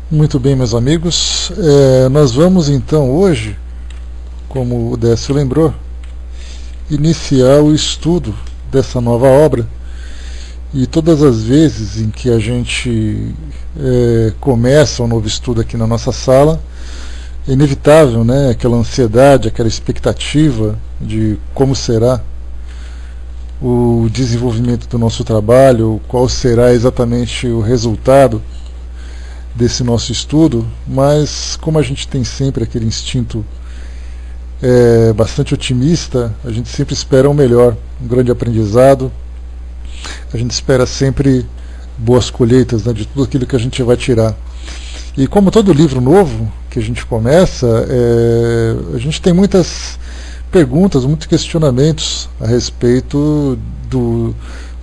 Muito bem, meus amigos, nós vamos então hoje, como o Décio lembrou, iniciar o estudo dessa nova obra. E todas as vezes em que a gente começa um novo estudo aqui na nossa sala, é inevitável, né, aquela ansiedade, aquela expectativa de como será o desenvolvimento do nosso trabalho, qual será exatamente o resultado desse nosso estudo, mas como a gente tem sempre aquele instinto bastante otimista, a gente sempre espera o melhor, um grande aprendizado, a gente espera sempre boas colheitas, né, de tudo aquilo que a gente vai tirar. E como todo livro novo que a gente começa, a gente tem muitas perguntas, muitos questionamentos a respeito do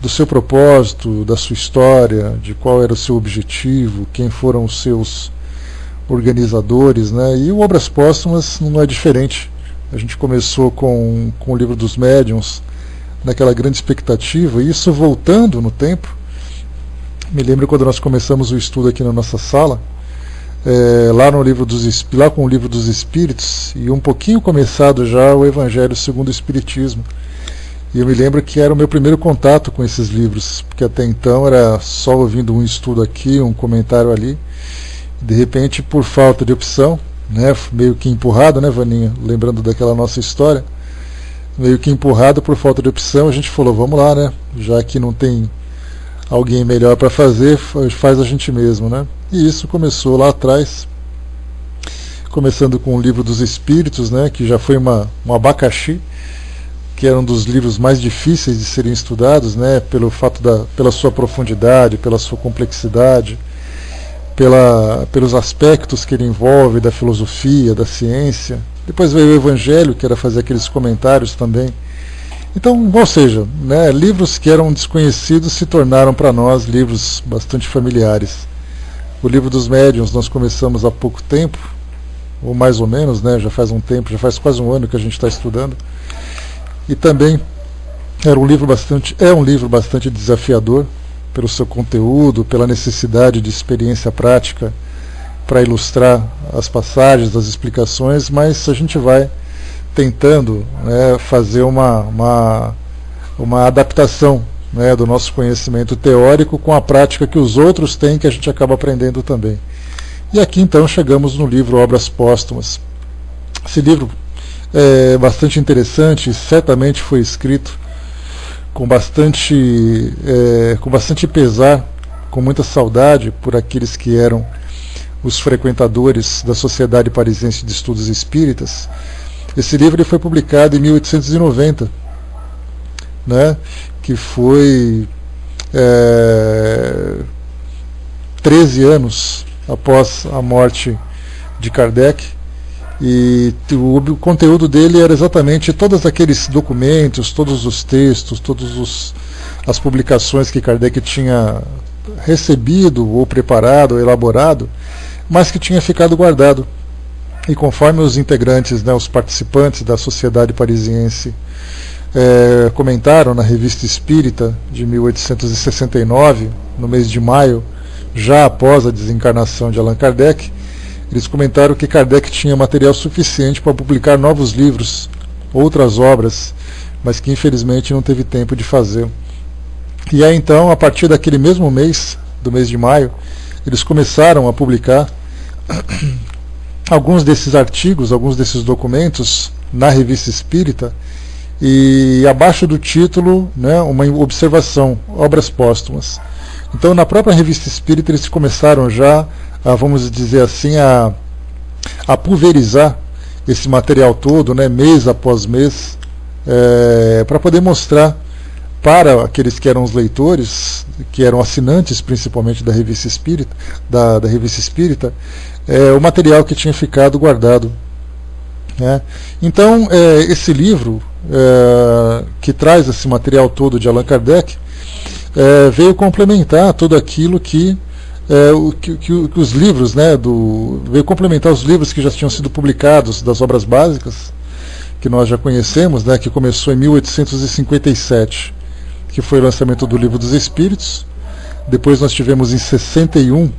seu propósito, da sua história, de qual era o seu objetivo, quem foram os seus organizadores, né? E o Obras Póstumas não é diferente. A gente começou com o livro dos médiuns, naquela grande expectativa, e isso voltando no tempo. Me lembro quando nós começamos o estudo aqui na nossa sala, lá com o livro dos Espíritos, e um pouquinho começado já o Evangelho segundo o Espiritismo. E eu me lembro que era o meu primeiro contato com esses livros, porque até então era só ouvindo um estudo aqui, um comentário ali. De repente, por falta de opção, né, meio que empurrado, né, Vaninha? Lembrando daquela nossa história, meio que empurrado por falta de opção, a gente falou, vamos lá, né? Já que não tem alguém melhor para fazer, faz a gente mesmo, né? E isso começou lá atrás, começando com o livro dos Espíritos, né, que já foi um abacaxi, que era um dos livros mais difíceis de serem estudados, né, pela sua profundidade, pela sua complexidade, pelos aspectos que ele envolve da filosofia, da ciência. Depois veio o Evangelho, que era fazer aqueles comentários também. Então, ou seja, né, livros que eram desconhecidos se tornaram para nós livros bastante familiares. O livro dos médiuns nós começamos há pouco tempo, ou mais ou menos, né, já faz um tempo, já faz quase um ano que a gente está estudando. E também é um livro bastante desafiador pelo seu conteúdo, pela necessidade de experiência prática para ilustrar as passagens, as explicações, mas a gente vai tentando, né, fazer uma adaptação, né, do nosso conhecimento teórico com a prática que os outros têm, que a gente acaba aprendendo também. E aqui então chegamos no livro Obras Póstumas. Esse livro é bastante interessante e certamente foi escrito com bastante pesar, com muita saudade por aqueles que eram os frequentadores da Sociedade Parisiense de Estudos Espíritas. Esse livro ele foi publicado em 1890, né, que foi 13 anos após a morte de Kardec. E o conteúdo dele era exatamente todos aqueles documentos, todos os textos, todas as publicações que Kardec tinha recebido, ou preparado, ou elaborado, mas que tinha ficado guardado. E conforme os integrantes, né, os participantes da Sociedade Parisiense comentaram na Revista Espírita de 1869, no mês de maio, já após a desencarnação de Allan Kardec, eles comentaram que Kardec tinha material suficiente para publicar novos livros, outras obras, mas que infelizmente não teve tempo de fazer. E aí então, a partir daquele mesmo mês, do mês de maio, eles começaram a publicar alguns desses artigos, alguns desses documentos na Revista Espírita, e abaixo do título, né, uma observação, Obras Póstumas. Então, na própria Revista Espírita, eles começaram já vamos dizer assim, a pulverizar esse material todo, né, mês após mês, para poder mostrar para aqueles que eram os leitores, que eram assinantes principalmente da Revista Espírita, da Revista Espírita, o material que tinha ficado guardado, né. Então, esse livro, que traz esse material todo de Allan Kardec, veio complementar tudo aquilo que os livros, né, veio complementar os livros que já tinham sido publicados das obras básicas, que nós já conhecemos, né, que começou em 1857, que foi o lançamento do Livro dos Espíritos. Depois nós tivemos em 61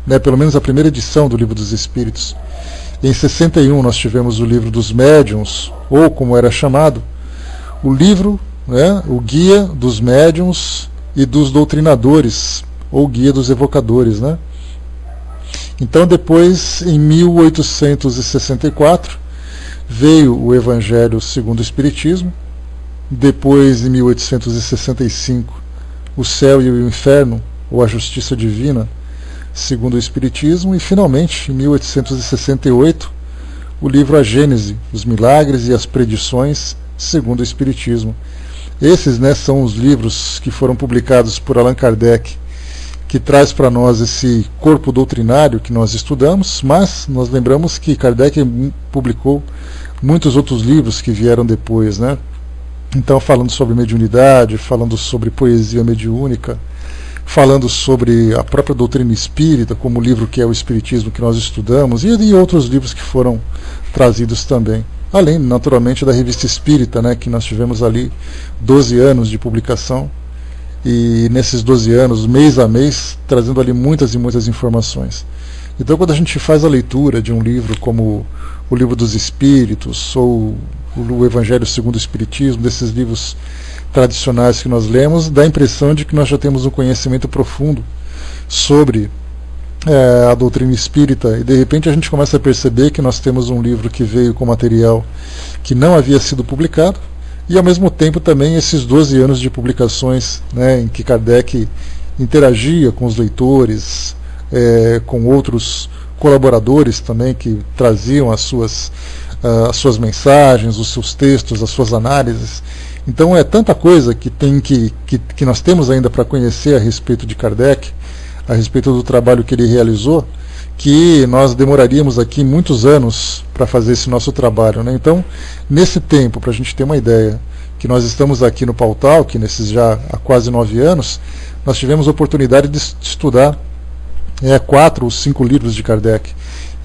né, pelo menos a primeira edição do Livro dos Espíritos. Em 61 nós tivemos o Livro dos Médiuns, ou como era chamado, o livro, né, o Guia dos Médiuns e dos Doutrinadores, ou Guia dos Evocadores, né? Então depois, em 1864, veio o Evangelho segundo o Espiritismo. Depois, em 1865, o Céu e o Inferno, ou a Justiça Divina, segundo o Espiritismo. E finalmente, em 1868, o livro A Gênese, os Milagres e as Predições, segundo o Espiritismo. Esses, né, são os livros que foram publicados por Allan Kardec, que traz para nós esse corpo doutrinário que nós estudamos, mas nós lembramos que Kardec publicou muitos outros livros que vieram depois, né? Então, falando sobre mediunidade, falando sobre poesia mediúnica, falando sobre a própria doutrina espírita, como o livro que é o Espiritismo que nós estudamos, e outros livros que foram trazidos também. Além, naturalmente, da Revista Espírita, né, que nós tivemos ali 12 anos de publicação, e nesses 12 anos, mês a mês, trazendo ali muitas e muitas informações. Então, quando a gente faz a leitura de um livro como o Livro dos Espíritos, ou o Evangelho segundo o Espiritismo, desses livros tradicionais que nós lemos, dá a impressão de que nós já temos um conhecimento profundo sobre a doutrina espírita, e de repente a gente começa a perceber que nós temos um livro que veio com material que não havia sido publicado, e ao mesmo tempo também esses 12 anos de publicações, né, em que Kardec interagia com os leitores, com outros colaboradores também que traziam as suas mensagens, os seus textos, as suas análises. Então é tanta coisa que nós temos ainda para conhecer a respeito de Kardec, a respeito do trabalho que ele realizou, que nós demoraríamos aqui muitos anos para fazer esse nosso trabalho, né? Então, nesse tempo, para a gente ter uma ideia, que nós estamos aqui no Pautal, que nesses já há quase 9 anos, nós tivemos a oportunidade de estudar 4 ou 5 livros de Kardec.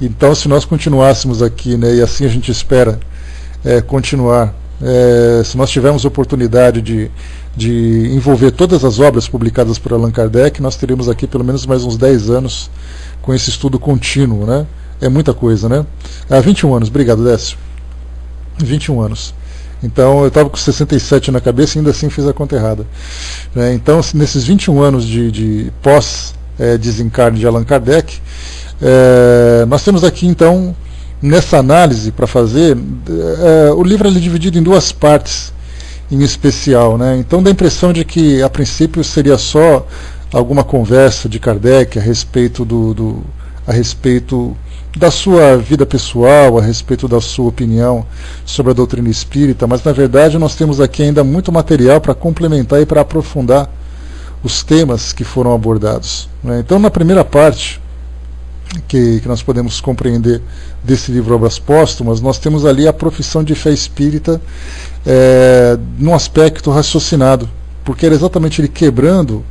Então, se nós continuássemos aqui, né, e assim a gente espera continuar, se nós tivermos a oportunidade de envolver todas as obras publicadas por Allan Kardec, nós teríamos aqui pelo menos mais uns 10 anos com esse estudo contínuo, né? É muita coisa, né? 21 anos, obrigado, Décio. 21 anos. Então, eu estava com 67 na cabeça e ainda assim fiz a conta errada. Então, nesses 21 anos de pós-desencarne de Allan Kardec, nós temos aqui, então, nessa análise para fazer, o livro é dividido em 2 partes, em especial, né? Então dá a impressão de que a princípio seria só alguma conversa de Kardec a respeito da sua vida pessoal, a respeito da sua opinião sobre a doutrina espírita, mas na verdade nós temos aqui ainda muito material para complementar e para aprofundar os temas que foram abordados, né? Então, na primeira parte que nós podemos compreender desse livro Obras Póstumas, nós temos ali a profissão de fé espírita num aspecto raciocinado, porque era exatamente ele quebrando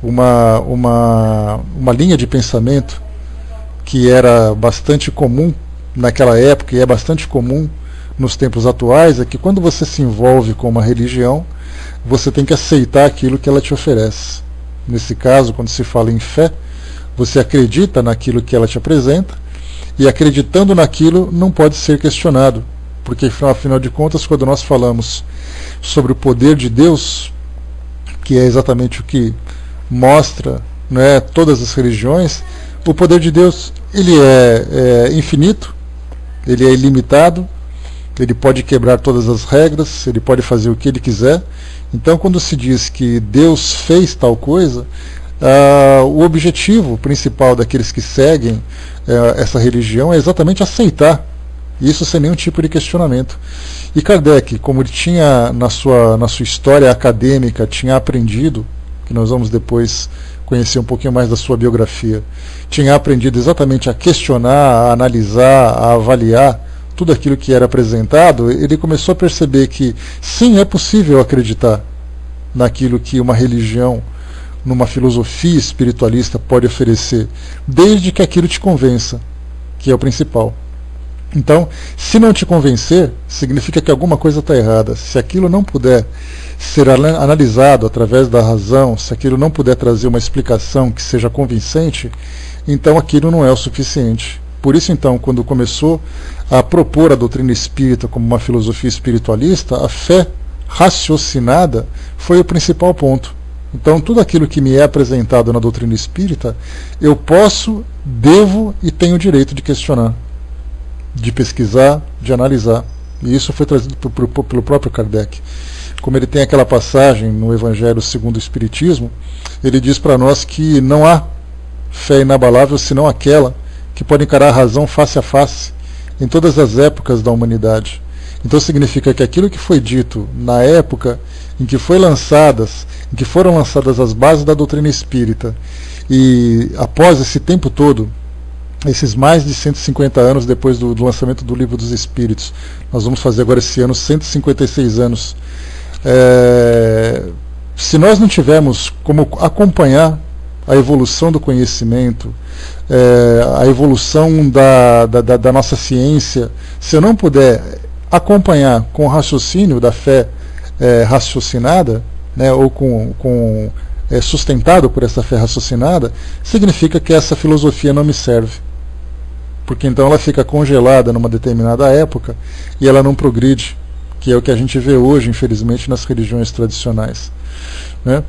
uma linha de pensamento que era bastante comum naquela época e é bastante comum nos tempos atuais, é que quando você se envolve com uma religião, você tem que aceitar aquilo que ela te oferece. Nesse caso, quando se fala em fé, você acredita naquilo que ela te apresenta, e acreditando naquilo não pode ser questionado, porque afinal de contas, quando nós falamos sobre o poder de Deus, que é exatamente o que mostra, né, todas as religiões, o poder de Deus ele é infinito, ele é ilimitado, ele pode quebrar todas as regras, ele pode fazer o que ele quiser. Então, quando se diz que Deus fez tal coisa, o objetivo principal daqueles que seguem essa religião é exatamente aceitar isso sem nenhum tipo de questionamento. E Kardec, como ele tinha na sua história acadêmica, tinha aprendido, que nós vamos depois conhecer um pouquinho mais da sua biografia, tinha aprendido exatamente a questionar, a analisar, a avaliar tudo aquilo que era apresentado, ele começou a perceber que sim, é possível acreditar naquilo que uma religião, numa filosofia espiritualista pode oferecer, desde que aquilo te convença, que é o principal. Então, se não te convencer, significa que alguma coisa está errada. Se aquilo não puder ser analisado através da razão, se aquilo não puder trazer uma explicação que seja convincente, então aquilo não é o suficiente. Por isso, então, quando começou a propor a doutrina espírita como uma filosofia espiritualista, a fé raciocinada foi o principal ponto. Então, tudo aquilo que me é apresentado na doutrina espírita, eu posso, devo e tenho o direito de questionar, de pesquisar, de analisar. E isso foi trazido pelo próprio Kardec. Como ele tem aquela passagem no Evangelho segundo o Espiritismo, ele diz para nós que não há fé inabalável senão aquela que pode encarar a razão face a face em todas as épocas da humanidade. Então significa que aquilo que foi dito na época em que foram lançadas as bases da doutrina espírita, e após esse tempo todo, esses mais de 150 anos depois do lançamento do Livro dos Espíritos, nós vamos fazer agora esse ano 156 anos, se nós não tivermos como acompanhar a evolução do conhecimento, a evolução da nossa ciência, se eu não puder acompanhar com o raciocínio da fé raciocinada, né, ou sustentado por essa fé raciocinada, significa que essa filosofia não me serve. Porque então ela fica congelada numa determinada época e ela não progride, que é o que a gente vê hoje, infelizmente, nas religiões tradicionais, né?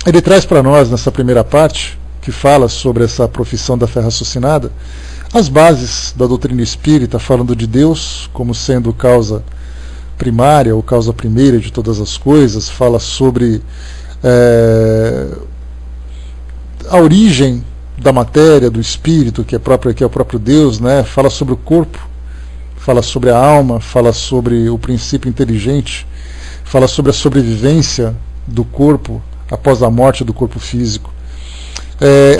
Ele traz para nós, nessa primeira parte, que fala sobre essa profissão da fé raciocinada, as bases da doutrina espírita, falando de Deus como sendo causa primária ou causa primeira de todas as coisas, fala sobre a origem da matéria, do espírito, que é o próprio Deus, né? Fala sobre o corpo, fala sobre a alma, fala sobre o princípio inteligente, fala sobre a sobrevivência do corpo após a morte do corpo físico.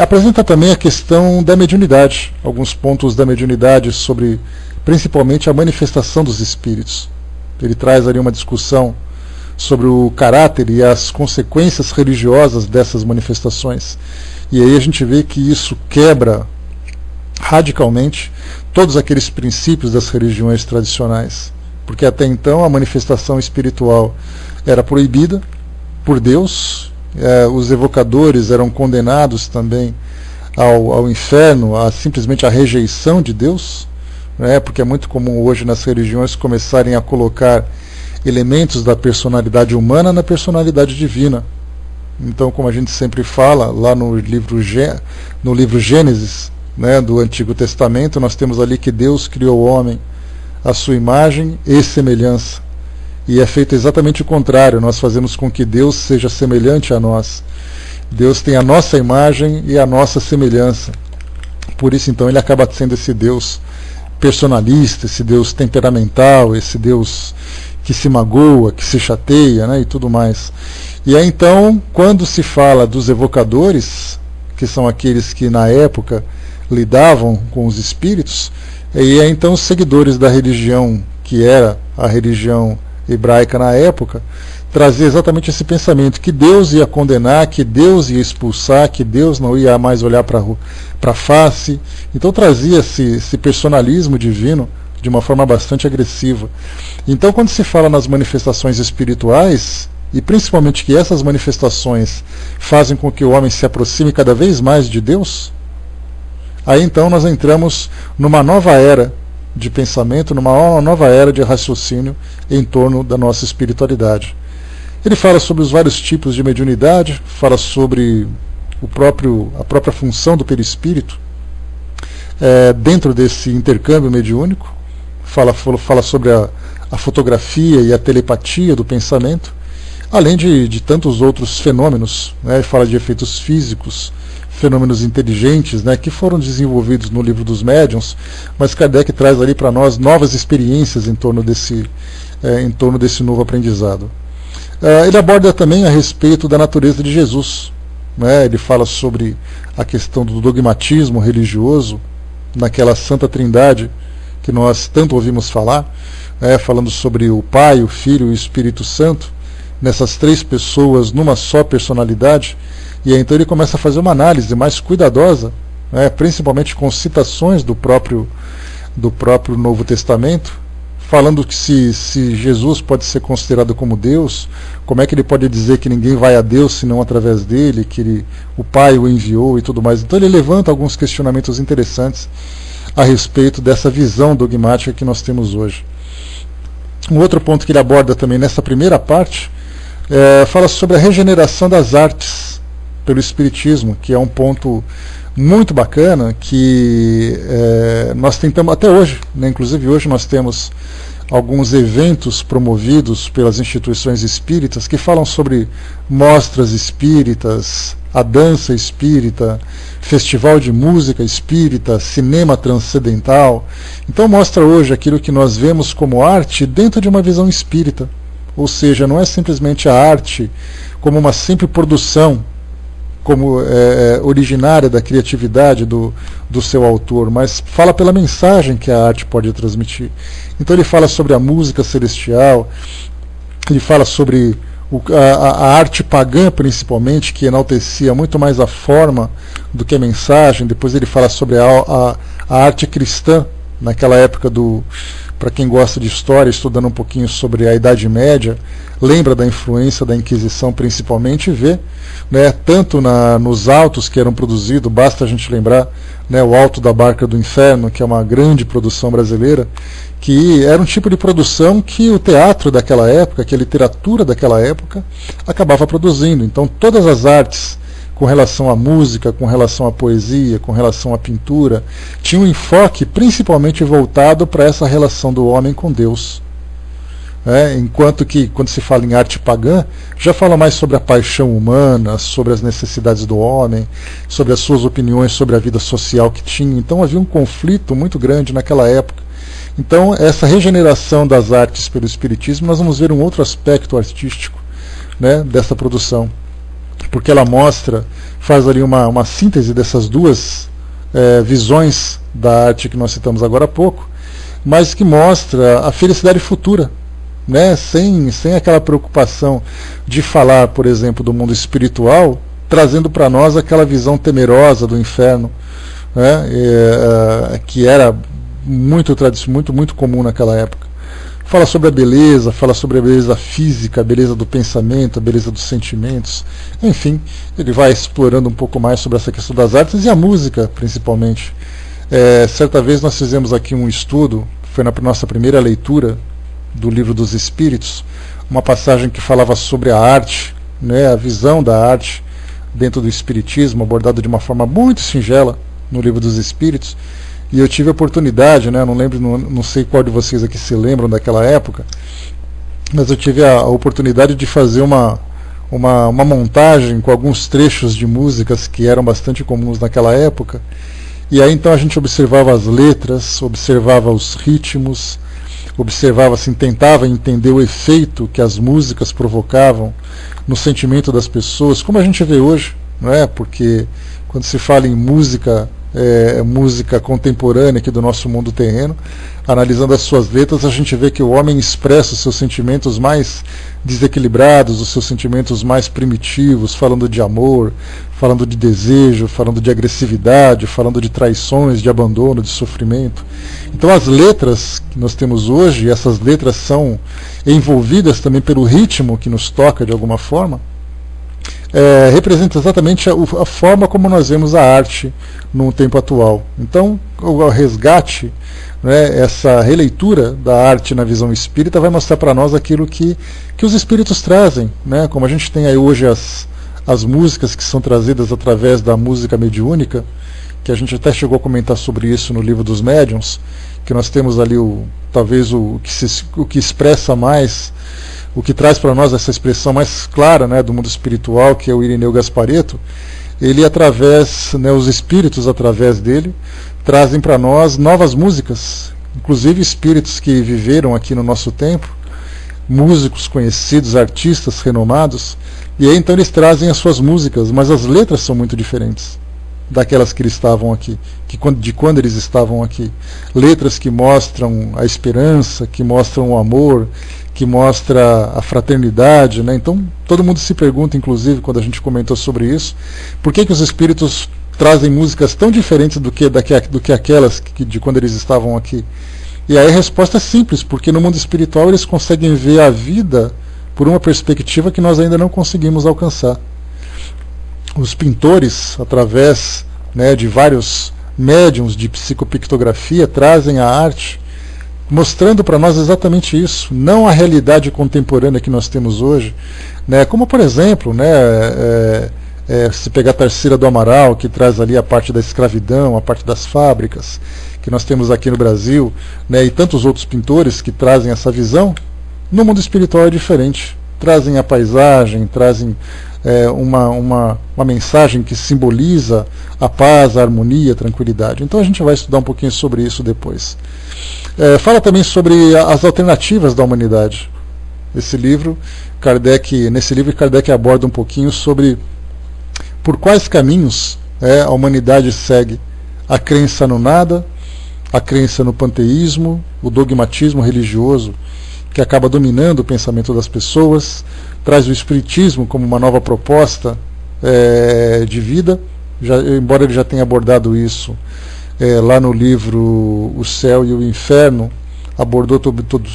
Apresenta também a questão da mediunidade, alguns pontos da mediunidade sobre, principalmente, a manifestação dos espíritos. Ele traz ali uma discussão sobre o caráter e as consequências religiosas dessas manifestações. E aí a gente vê que isso quebra radicalmente todos aqueles princípios das religiões tradicionais. Porque até então a manifestação espiritual era proibida por Deus, os evocadores eram condenados também ao inferno, simplesmente à rejeição de Deus, né? Porque é muito comum hoje nas religiões começarem a colocar elementos da personalidade humana na personalidade divina. Então, como a gente sempre fala, lá no livro Gênesis, né, do Antigo Testamento, nós temos ali que Deus criou o homem à sua imagem e semelhança. E é feito exatamente o contrário, nós fazemos com que Deus seja semelhante a nós. Deus tem a nossa imagem e a nossa semelhança. Por isso, então, ele acaba sendo esse Deus personalista, esse Deus temperamental, esse Deus que se magoa, que se chateia, né, e tudo mais. E aí, então, quando se fala dos evocadores, que são aqueles que na época lidavam com os espíritos, e aí, então, os seguidores da religião, que era a religião hebraica na época, trazia exatamente esse pensamento, que Deus ia condenar, que Deus ia expulsar, que Deus não ia mais olhar para a face. Então trazia esse personalismo divino de uma forma bastante agressiva. Então, quando se fala nas manifestações espirituais, e principalmente que essas manifestações fazem com que o homem se aproxime cada vez mais de Deus, aí então nós entramos numa nova era de pensamento, numa nova era de raciocínio em torno da nossa espiritualidade. Ele fala sobre os vários tipos de mediunidade, fala sobre a própria função do perispírito dentro desse intercâmbio mediúnico, fala sobre a fotografia e a telepatia do pensamento, além de tantos outros fenômenos, né? Fala de efeitos físicos, fenômenos inteligentes, né, que foram desenvolvidos no Livro dos Médiuns, mas Kardec traz ali para nós novas experiências em torno desse novo aprendizado. Ele aborda também a respeito da natureza de Jesus, né? Ele fala sobre a questão do dogmatismo religioso, naquela Santa Trindade que nós tanto ouvimos falar, falando sobre o Pai, o Filho e o Espírito Santo, nessas três pessoas numa só personalidade. E aí, então ele começa a fazer uma análise mais cuidadosa, principalmente com citações do próprio do próprio Novo Testamento, falando que se Jesus pode ser considerado como Deus, como é que ele pode dizer que ninguém vai a Deus senão através dele, que o Pai o enviou e tudo mais. Então ele levanta alguns questionamentos interessantes a respeito dessa visão dogmática que nós temos hoje. Um outro ponto que ele aborda também nessa primeira parte fala sobre a regeneração das artes pelo Espiritismo, que é um ponto muito bacana que nós tentamos até hoje, né? Inclusive hoje nós temos alguns eventos promovidos pelas instituições espíritas que falam sobre mostras espíritas, a dança espírita, festival de música espírita, cinema transcendental. Então mostra hoje aquilo que nós vemos como arte dentro de uma visão espírita, ou seja, não é simplesmente a arte como uma simples produção como originária da criatividade do seu autor, mas fala pela mensagem que a arte pode transmitir. Então ele fala sobre a música celestial, ele fala sobre a arte pagã principalmente, que enaltecia muito mais a forma do que a mensagem. Depois ele fala sobre a arte cristã, naquela época para quem gosta de história, estudando um pouquinho sobre a Idade Média, lembra da influência da Inquisição principalmente e vê, né, tanto nos autos que eram produzidos, basta a gente lembrar, né, o Alto da Barca do Inferno, que é uma grande produção brasileira, que era um tipo de produção que o teatro daquela época, que a literatura daquela época acabava produzindo. Então todas as artes com relação à música, com relação à poesia, com relação à pintura, tinha um enfoque principalmente voltado para essa relação do homem com Deus. Enquanto que, quando se fala em arte pagã, já fala mais sobre a paixão humana, sobre as necessidades do homem, sobre as suas opiniões sobre a vida social que tinha. Então havia um conflito muito grande naquela época. Então essa regeneração das artes pelo Espiritismo, nós vamos ver um outro aspecto artístico, né, dessa produção, porque ela faz ali uma síntese dessas duas visões da arte que nós citamos agora há pouco, mas que mostra a felicidade futura, né? sem aquela preocupação de falar, por exemplo, do mundo espiritual, trazendo para nós aquela visão temerosa do inferno, né? Que era muito comum naquela época. Fala sobre a beleza física, a beleza do pensamento, a beleza dos sentimentos. Enfim, ele vai explorando um pouco mais sobre essa questão das artes e a música, principalmente. Certa vez nós fizemos aqui um estudo, foi na nossa primeira leitura do Livro dos Espíritos, uma passagem que falava sobre a arte, né, a visão da arte dentro do Espiritismo, abordada de uma forma muito singela no Livro dos Espíritos. E eu tive a oportunidade, né, não sei qual de vocês aqui se lembram daquela época, mas eu tive a oportunidade de fazer uma montagem com alguns trechos de músicas que eram bastante comuns naquela época. E aí então a gente observava as letras, observava os ritmos, observava, assim, tentava entender o efeito que as músicas provocavam no sentimento das pessoas, como a gente vê hoje, não é? Porque quando se fala em música contemporânea aqui do nosso mundo terreno, analisando as suas letras, a gente vê que o homem expressa os seus sentimentos mais desequilibrados, os seus sentimentos mais primitivos, falando de amor, falando de desejo, falando de agressividade, falando de traições, de abandono, de sofrimento. Então as letras que nós temos hoje, essas letras são envolvidas também pelo ritmo que nos toca de alguma forma, representa exatamente a forma como nós vemos a arte no tempo atual. Então, o resgate, né, essa releitura da arte na visão espírita vai mostrar para nós aquilo que os espíritos trazem, né? Como a gente tem aí hoje as músicas que são trazidas através da música mediúnica, que a gente até chegou a comentar sobre isso no Livro dos Médiuns, que nós temos ali talvez o que expressa mais, o que traz para nós essa expressão mais clara, né, do mundo espiritual, que é o Irineu Gasparetto. Ele, os espíritos através dele, trazem para nós novas músicas, inclusive espíritos que viveram aqui no nosso tempo, músicos conhecidos, artistas renomados, e aí então eles trazem as suas músicas, mas as letras são muito diferentes daquelas que eles estavam aqui, de quando eles estavam aqui. Letras que mostram a esperança, que mostram o amor, que mostra a fraternidade, né? Então todo mundo se pergunta, inclusive quando a gente comentou sobre isso, por que os espíritos trazem músicas tão diferentes do que aquelas de quando eles estavam aqui? E aí a resposta é simples, porque no mundo espiritual eles conseguem ver a vida por uma perspectiva que nós ainda não conseguimos alcançar. Os pintores, através, né, de vários médiums de psicopictografia, trazem a arte mostrando para nós exatamente isso, não a realidade contemporânea que nós temos hoje, né, como por exemplo, né, se pegar a Tarsila do Amaral, que traz ali a parte da escravidão, a parte das fábricas, que nós temos aqui no Brasil, né, e tantos outros pintores que trazem essa visão, no mundo espiritual é diferente. Trazem a paisagem, trazem uma mensagem que simboliza a paz, a harmonia, a tranquilidade. Então a gente vai estudar um pouquinho sobre isso depois. Fala também sobre as alternativas da humanidade. Nesse livro, Kardec aborda um pouquinho sobre por quais caminhos a humanidade segue: a crença no nada, a crença no panteísmo, o dogmatismo religioso que acaba dominando o pensamento das pessoas, traz o espiritismo como uma nova proposta de vida, embora ele já tenha abordado isso lá no livro O Céu e o Inferno, abordou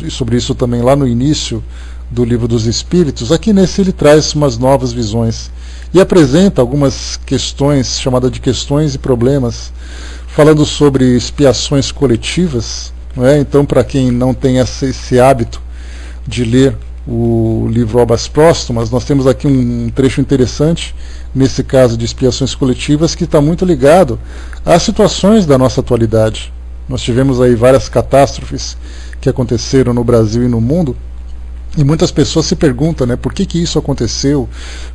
sobre isso também lá no início do Livro dos Espíritos. Aqui nesse ele traz umas novas visões e apresenta algumas questões, chamadas de questões e problemas, falando sobre expiações coletivas. Então, para quem não tem esse hábito de ler o livro Obras Póstumas, nós temos aqui um trecho interessante, nesse caso de expiações coletivas, que está muito ligado às situações da nossa atualidade. Nós tivemos aí várias catástrofes que aconteceram no Brasil e no mundo, e muitas pessoas se perguntam, né, por que isso aconteceu,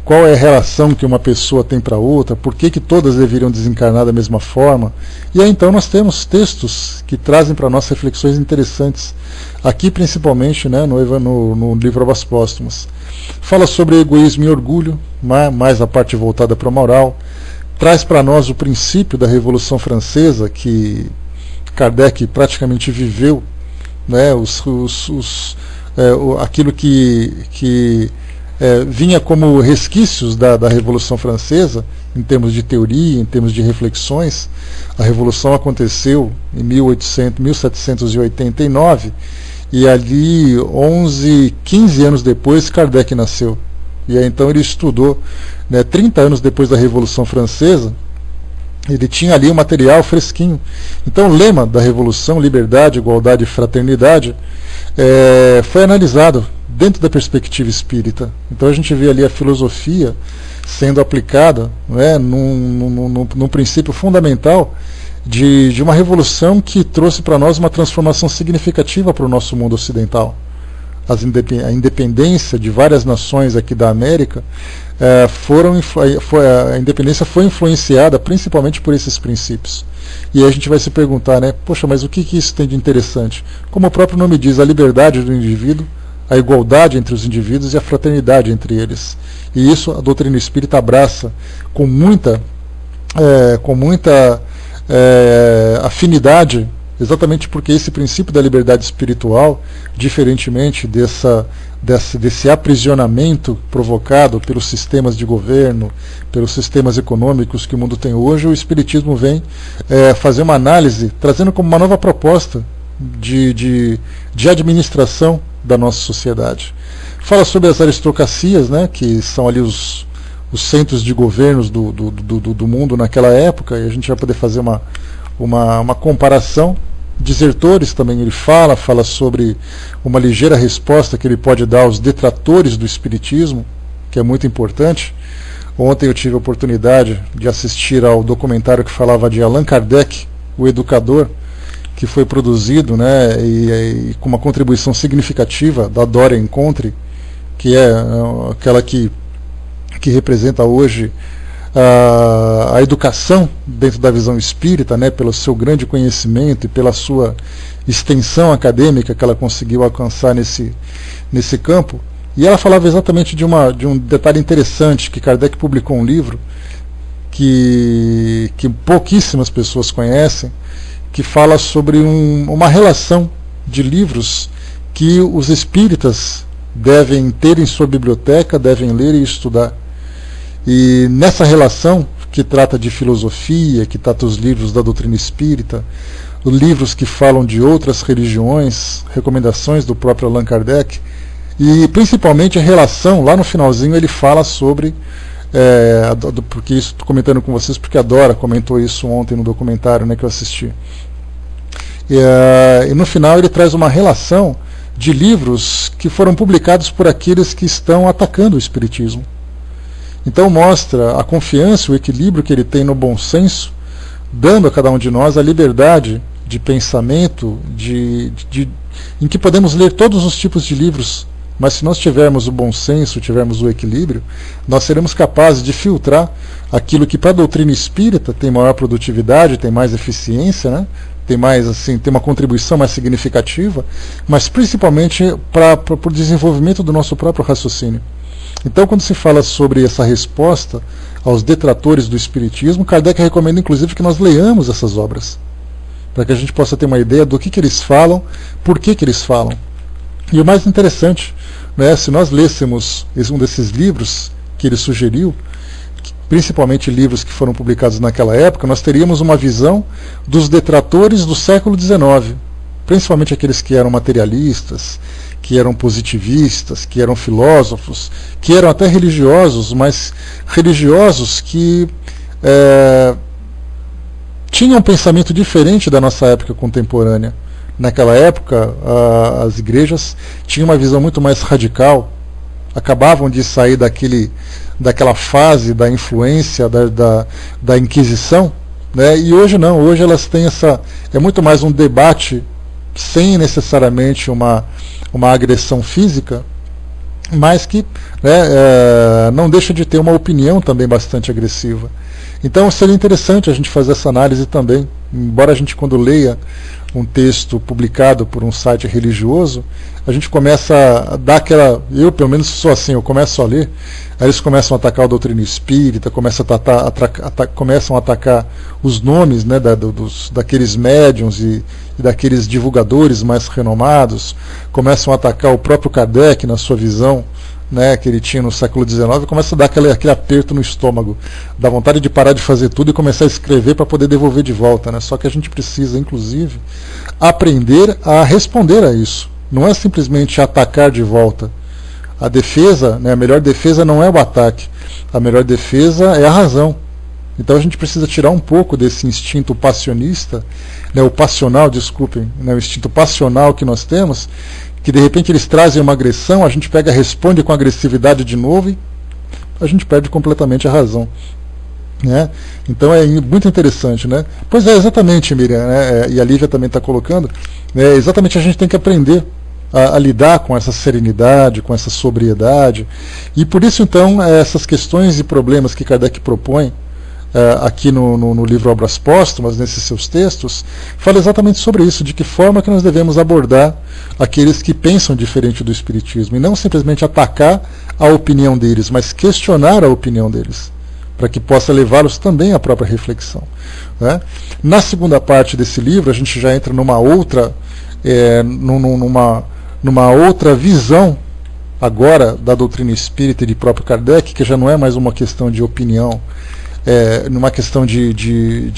qual é a relação que uma pessoa tem para outra, por que todas deveriam desencarnar da mesma forma. E aí então nós temos textos que trazem para nós reflexões interessantes, aqui principalmente, né, no livro Obras Póstumas. Fala sobre egoísmo e orgulho, mais a parte voltada para a moral, traz para nós o princípio da Revolução Francesa, que Kardec praticamente viveu, né, aquilo que vinha como resquícios da Revolução Francesa, em termos de teoria, em termos de reflexões. A Revolução aconteceu em 1789, e ali 15 anos depois Kardec nasceu. E aí então ele estudou, né, 30 anos depois da Revolução Francesa, ele tinha ali um material fresquinho. Então o lema da Revolução, liberdade, igualdade e fraternidade, foi analisado dentro da perspectiva espírita. Então a gente vê ali a filosofia sendo aplicada, né, num princípio fundamental de uma revolução que trouxe para nós uma transformação significativa para o nosso mundo ocidental. A independência de várias nações aqui da América, a independência foi influenciada principalmente por esses princípios. E aí a gente vai se perguntar, né, poxa, mas o que isso tem de interessante? Como o próprio nome diz, a liberdade do indivíduo, a igualdade entre os indivíduos e a fraternidade entre eles. E isso a doutrina espírita abraça com muita afinidade, exatamente porque esse princípio da liberdade espiritual, diferentemente desse aprisionamento provocado pelos sistemas de governo, pelos sistemas econômicos que o mundo tem hoje, o Espiritismo vem fazer uma análise, trazendo como uma nova proposta de administração da nossa sociedade. Fala sobre as aristocracias, né, que são ali os centros de governos do mundo naquela época, e a gente vai poder fazer uma comparação. Desertores também ele fala sobre uma ligeira resposta que ele pode dar aos detratores do Espiritismo, que é muito importante. Ontem eu tive a oportunidade de assistir ao documentário que falava de Allan Kardec, o educador, que foi produzido, né, e com uma contribuição significativa da Dória Encontre, que é aquela que representa hoje a educação dentro da visão espírita, né, pelo seu grande conhecimento e pela sua extensão acadêmica que ela conseguiu alcançar nesse campo. E ela falava exatamente de um detalhe interessante, que Kardec publicou um livro que pouquíssimas pessoas conhecem, que fala sobre uma relação de livros que os espíritas devem ter em sua biblioteca, devem ler e estudar. E nessa relação, que trata de filosofia, que trata os livros da doutrina espírita, os livros que falam de outras religiões, recomendações do próprio Allan Kardec, e principalmente a relação, lá no finalzinho ele fala sobre, porque isso estou comentando com vocês porque a Dora comentou isso ontem no documentário, né, que eu assisti. E no final ele traz uma relação de livros que foram publicados por aqueles que estão atacando o Espiritismo. Então mostra a confiança, o equilíbrio que ele tem no bom senso, dando a cada um de nós a liberdade de pensamento, em que podemos ler todos os tipos de livros, mas se nós tivermos o bom senso, tivermos o equilíbrio, nós seremos capazes de filtrar aquilo que para a doutrina espírita tem maior produtividade, tem mais eficiência, né? Tem mais, assim, tem uma contribuição mais significativa, mas principalmente para o desenvolvimento do nosso próprio raciocínio. Então, quando se fala sobre essa resposta aos detratores do Espiritismo, Kardec recomenda inclusive que nós leiamos essas obras, para que a gente possa ter uma ideia do que eles falam, por que eles falam. E o mais interessante, né, se nós lêssemos um desses livros que ele sugeriu, principalmente livros que foram publicados naquela época, nós teríamos uma visão dos detratores do século XIX, principalmente aqueles que eram materialistas, que eram positivistas, que eram filósofos, que eram até religiosos, mas religiosos que tinham um pensamento diferente da nossa época contemporânea. Naquela época, as igrejas tinham uma visão muito mais radical, acabavam de sair daquela fase da influência da Inquisição, né? E hoje não, hoje elas têm é muito mais um debate sem necessariamente uma agressão física, mas que, né, não deixa de ter uma opinião também bastante agressiva. Então seria interessante a gente fazer essa análise também, embora a gente, quando leia um texto publicado por um site religioso, a gente começa a dar aquela... Eu, pelo menos, sou assim, eu começo a ler, aí eles começam a atacar a doutrina espírita, começam a atacar os nomes, né, daqueles médiuns e daqueles divulgadores mais renomados, começam a atacar o próprio Kardec na sua visão, né, que ele tinha no século XIX, começa a dar aquele aperto no estômago, dá vontade de parar de fazer tudo e começar a escrever para poder devolver de volta, né? Só que a gente precisa, inclusive, aprender a responder a isso. Não é simplesmente atacar de volta. A defesa, né, a melhor defesa não é o ataque, a melhor defesa é a razão. Então a gente precisa tirar um pouco desse instinto passionista, né, o passional, desculpem, né, o instinto passional que nós temos, que de repente eles trazem uma agressão, a gente pega, responde com agressividade de novo e a gente perde completamente a razão, né? Então é muito interessante, né? Pois é, exatamente, Miriam, né? E a Lívia também está colocando, né? Exatamente, a gente tem que aprender a lidar com essa serenidade, com essa sobriedade, e por isso então essas questões e problemas que Kardec propõe aqui no livro Obras Póstumas, nesses seus textos, fala exatamente sobre isso, de que forma que nós devemos abordar aqueles que pensam diferente do Espiritismo, e não simplesmente atacar a opinião deles, mas questionar a opinião deles, para que possa levá-los também à própria reflexão, né? Na segunda parte desse livro, a gente já entra numa outra visão agora da doutrina espírita e de próprio Kardec, que já não é mais uma questão de opinião, numa questão de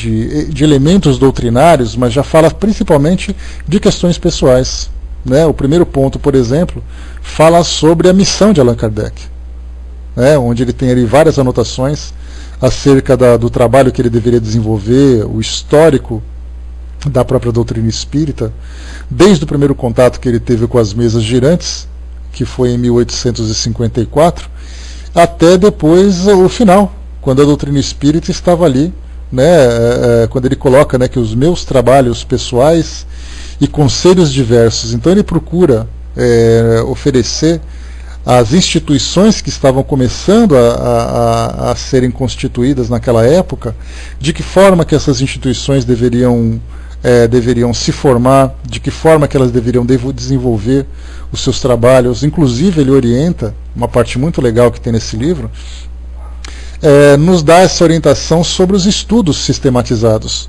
elementos doutrinários, mas já fala principalmente de questões pessoais, né? O primeiro ponto, por exemplo, fala sobre a missão de Allan Kardec, né? Onde ele tem ali várias anotações acerca do trabalho que ele deveria desenvolver, o histórico da própria doutrina espírita, desde o primeiro contato que ele teve com as mesas girantes, que foi em 1854, até depois o final, quando a doutrina espírita estava ali, né, quando ele coloca, né, que os meus trabalhos pessoais e conselhos diversos. Então ele procura oferecer às instituições que estavam começando a serem constituídas naquela época, de que forma que essas instituições deveriam se formar, de que forma que elas deveriam desenvolver os seus trabalhos. Inclusive ele orienta, uma parte muito legal que tem nesse livro, nos dá essa orientação sobre os estudos sistematizados,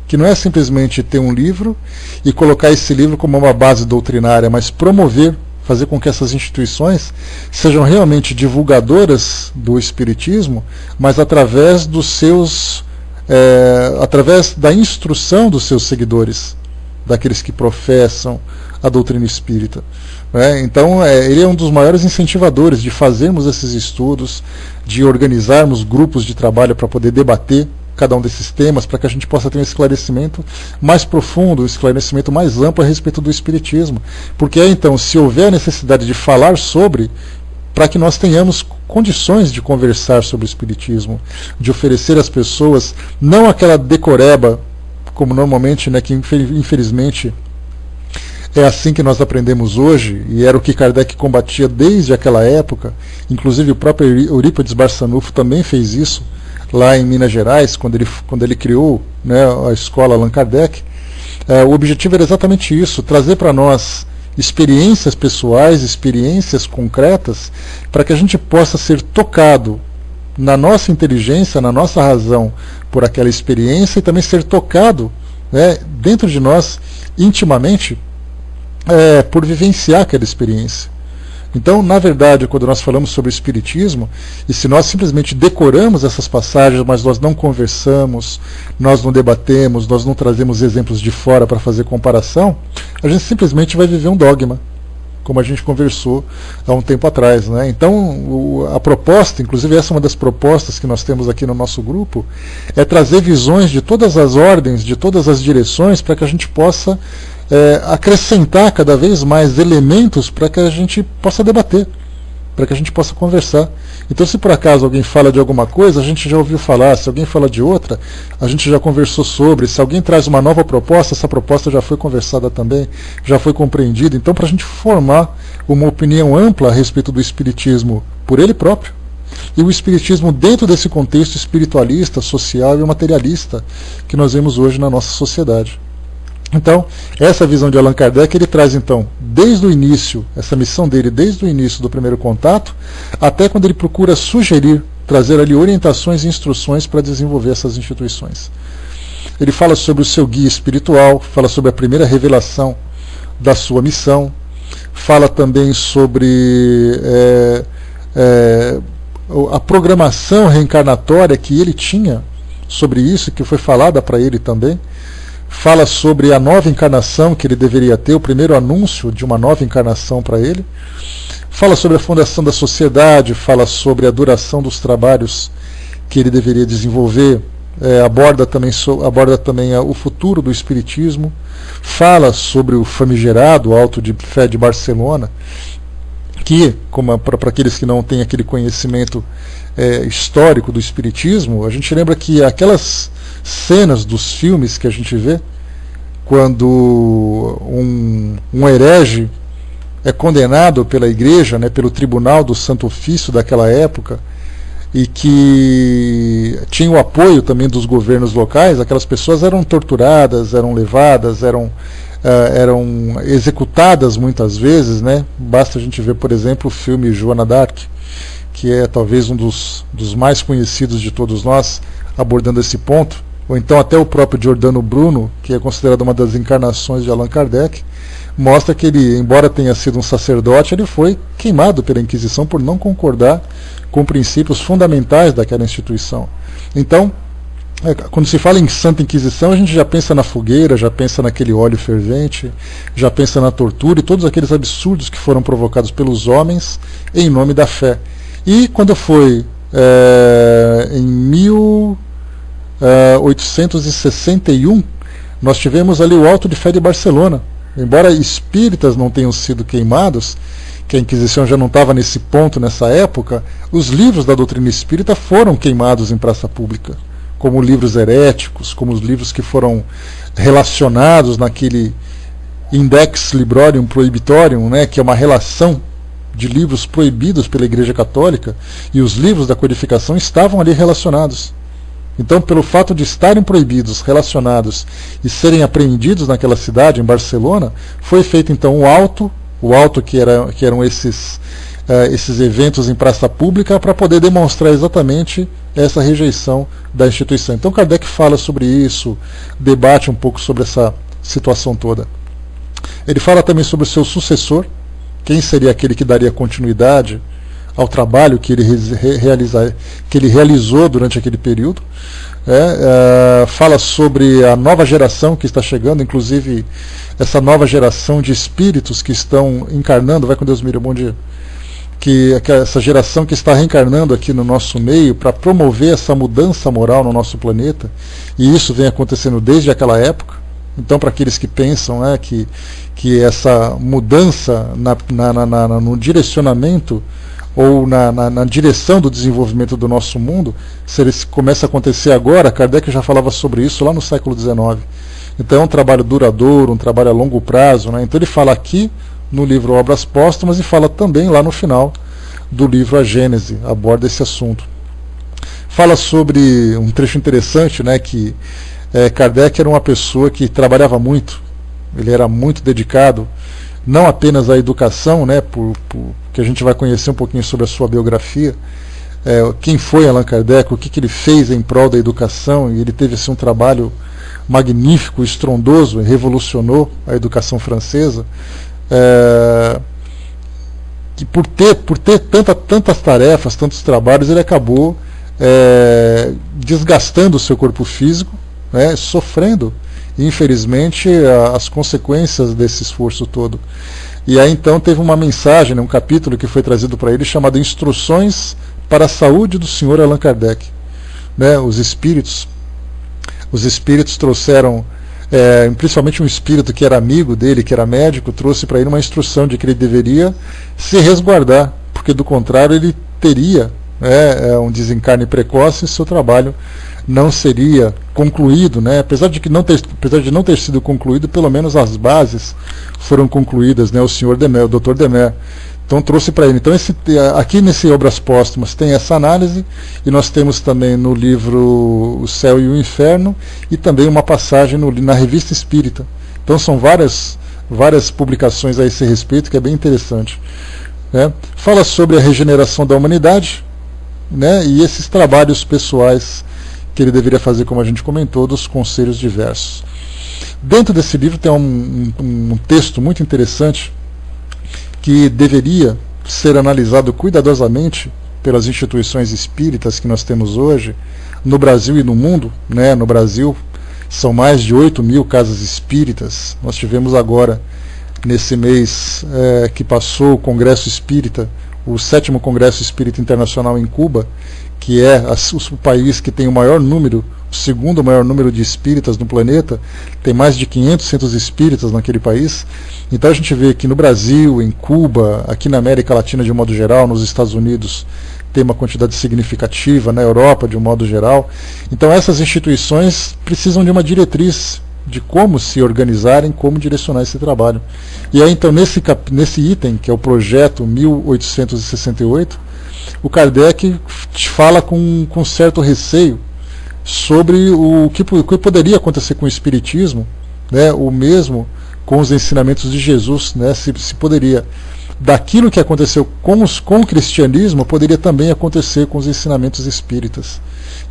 que não é simplesmente ter um livro e colocar esse livro como uma base doutrinária, mas promover, fazer com que essas instituições sejam realmente divulgadoras do espiritismo, mas através dos seus, através da instrução dos seus seguidores, daqueles que professam a doutrina espírita. Então, ele é um dos maiores incentivadores de fazermos esses estudos, de organizarmos grupos de trabalho para poder debater cada um desses temas, para que a gente possa ter um esclarecimento mais profundo, um esclarecimento mais amplo a respeito do espiritismo. Porque então, se houver necessidade de falar sobre, para que nós tenhamos condições de conversar sobre o espiritismo, de oferecer às pessoas, não aquela decoreba, como normalmente, que infelizmente é assim que nós aprendemos hoje, e era o que Kardec combatia desde aquela época. Inclusive o próprio Eurípides Barçanufo também fez isso, lá em Minas Gerais, quando ele criou, a escola Allan Kardec. O objetivo era exatamente isso, trazer para nós experiências pessoais, experiências concretas, para que a gente possa ser tocado na nossa inteligência, na nossa razão, por aquela experiência, e também ser tocado dentro de nós, intimamente, por vivenciar aquela experiência. Então, na verdade, quando nós falamos sobre o espiritismo, e se nós simplesmente decoramos essas passagens, mas nós não conversamos, nós não debatemos, nós não trazemos exemplos de fora para fazer comparação, a gente simplesmente vai viver um dogma, como a gente conversou há um tempo atrás. Então, a proposta, inclusive essa é uma das propostas que nós temos aqui no nosso grupo, é trazer visões de todas as ordens, de todas as direções, para que a gente possa acrescentar cada vez mais elementos para que a gente possa debater, para que a gente possa conversar. Então, se por acaso alguém fala de alguma coisa, a gente já ouviu falar. Se alguém fala de outra, a gente já conversou sobre. Se alguém traz uma nova proposta, essa proposta já foi conversada também, já foi compreendida. Então, para a gente formar uma opinião ampla a respeito do espiritismo por ele próprio, e o espiritismo dentro desse contexto espiritualista, social e materialista que nós vemos hoje na nossa sociedade. Então, essa visão de Allan Kardec, ele traz então, desde o início, essa missão dele, desde o início do primeiro contato, até quando ele procura sugerir, trazer ali orientações e instruções para desenvolver essas instituições. Ele fala sobre o seu guia espiritual, fala sobre a primeira revelação da sua missão, fala também sobre a programação reencarnatória que ele tinha sobre isso, que foi falada para ele também. Fala sobre a nova encarnação que ele deveria ter, o primeiro anúncio de uma nova encarnação para ele. Fala sobre a fundação da sociedade, fala sobre a duração dos trabalhos que ele deveria desenvolver, aborda também o futuro do espiritismo, fala sobre o famigerado Auto de Fé de Barcelona, que, para aqueles que não têm aquele conhecimento histórico do espiritismo, a gente lembra que aquelas cenas dos filmes que a gente vê, quando um herege é condenado pela igreja, pelo tribunal do Santo Ofício daquela época, e que tinha o apoio também dos governos locais, aquelas pessoas eram torturadas, eram levadas, eram executadas muitas vezes. Basta a gente ver, por exemplo, o filme Joana d'Arc, que é talvez um dos mais conhecidos de todos nós, abordando esse ponto. Ou então até o próprio Giordano Bruno, que é considerado uma das encarnações de Allan Kardec, mostra que ele, embora tenha sido um sacerdote, ele foi queimado pela Inquisição por não concordar com princípios fundamentais daquela instituição. Então, quando se fala em Santa Inquisição, a gente já pensa na fogueira, já pensa naquele óleo fervente, já pensa na tortura e todos aqueles absurdos que foram provocados pelos homens em nome da fé. E quando foi em 1861, nós tivemos ali o Auto de Fé de Barcelona. Embora espíritas não tenham sido queimados, que a Inquisição já não estava nesse ponto nessa época, os livros da doutrina espírita foram queimados em praça pública, como livros heréticos, como os livros que foram relacionados naquele Index Librorum Prohibitorium, que é uma relação de livros proibidos pela Igreja Católica, e os livros da codificação estavam ali relacionados. Então, pelo fato de estarem proibidos, relacionados e serem apreendidos naquela cidade, em Barcelona, foi feito então o auto que eram esses eventos em praça pública, para poder demonstrar exatamente essa rejeição da instituição. Então Kardec fala sobre isso, debate um pouco sobre essa situação toda. Ele fala também sobre o seu sucessor, quem seria aquele que daria continuidade ao trabalho que ele realizou durante aquele período. Fala sobre a nova geração que está chegando, inclusive essa nova geração de espíritos que estão encarnando, vai com Deus, Miriam, bom dia, que essa geração que está reencarnando aqui no nosso meio para promover essa mudança moral no nosso planeta, e isso vem acontecendo desde aquela época. Então, para aqueles que pensam que essa mudança no direcionamento ou na direção do desenvolvimento do nosso mundo, se ele começa a acontecer agora, Kardec já falava sobre isso lá no século XIX. Então é um trabalho duradouro, um trabalho a longo prazo, né? Então ele fala aqui no livro Obras Póstumas e fala também lá no final do livro A Gênese, aborda esse assunto. Fala sobre um trecho interessante, né, que Kardec era uma pessoa que trabalhava muito, ele era muito dedicado, não apenas à educação, né, que a gente vai conhecer um pouquinho sobre a sua biografia, quem foi Allan Kardec, o que ele fez em prol da educação, e ele teve assim, um trabalho magnífico, estrondoso, revolucionou a educação francesa, que por ter tantas tarefas, tantos trabalhos, ele acabou desgastando o seu corpo físico, né, sofrendo, infelizmente, as consequências desse esforço todo. E aí então teve uma mensagem, né, um capítulo que foi trazido para ele chamado Instruções para a Saúde do Sr. Allan Kardec. Né, os espíritos trouxeram, principalmente um espírito que era amigo dele, que era médico, trouxe para ele uma instrução de que ele deveria se resguardar, porque do contrário ele teria um desencarne precoce e seu trabalho não seria concluído, né? Apesar de não ter sido concluído, pelo menos as bases foram concluídas, né? O Sr. Demer, o Dr. Demer, então trouxe para ele. Então aqui nesse Obras Póstumas tem essa análise, e nós temos também no livro O Céu e o Inferno, e também uma passagem na Revista Espírita. Então são várias publicações a esse respeito, que é bem interessante, né? Fala sobre a regeneração da humanidade, né? E esses trabalhos pessoais que ele deveria fazer, como a gente comentou, dos conselhos diversos. Dentro desse livro tem um texto muito interessante que deveria ser analisado cuidadosamente pelas instituições espíritas que nós temos hoje, no Brasil e no mundo, né? No Brasil são mais de 8.000 casas espíritas. Nós tivemos agora, nesse mês que passou, o Congresso Espírita, o 7º Congresso Espírita Internacional em Cuba, que é o país que tem o maior número, o segundo maior número de espíritas no planeta, tem mais de 500 centros espíritas naquele país. Então a gente vê que no Brasil, em Cuba, aqui na América Latina de um modo geral, nos Estados Unidos tem uma quantidade significativa, na Europa de um modo geral. Então essas instituições precisam de uma diretriz de como se organizarem, como direcionar esse trabalho. E aí então nesse item, que é o projeto 1868, o Kardec fala com certo receio sobre o que poderia acontecer com o Espiritismo, né, o mesmo com os ensinamentos de Jesus, né, se poderia, daquilo que aconteceu com o cristianismo, poderia também acontecer com os ensinamentos espíritas.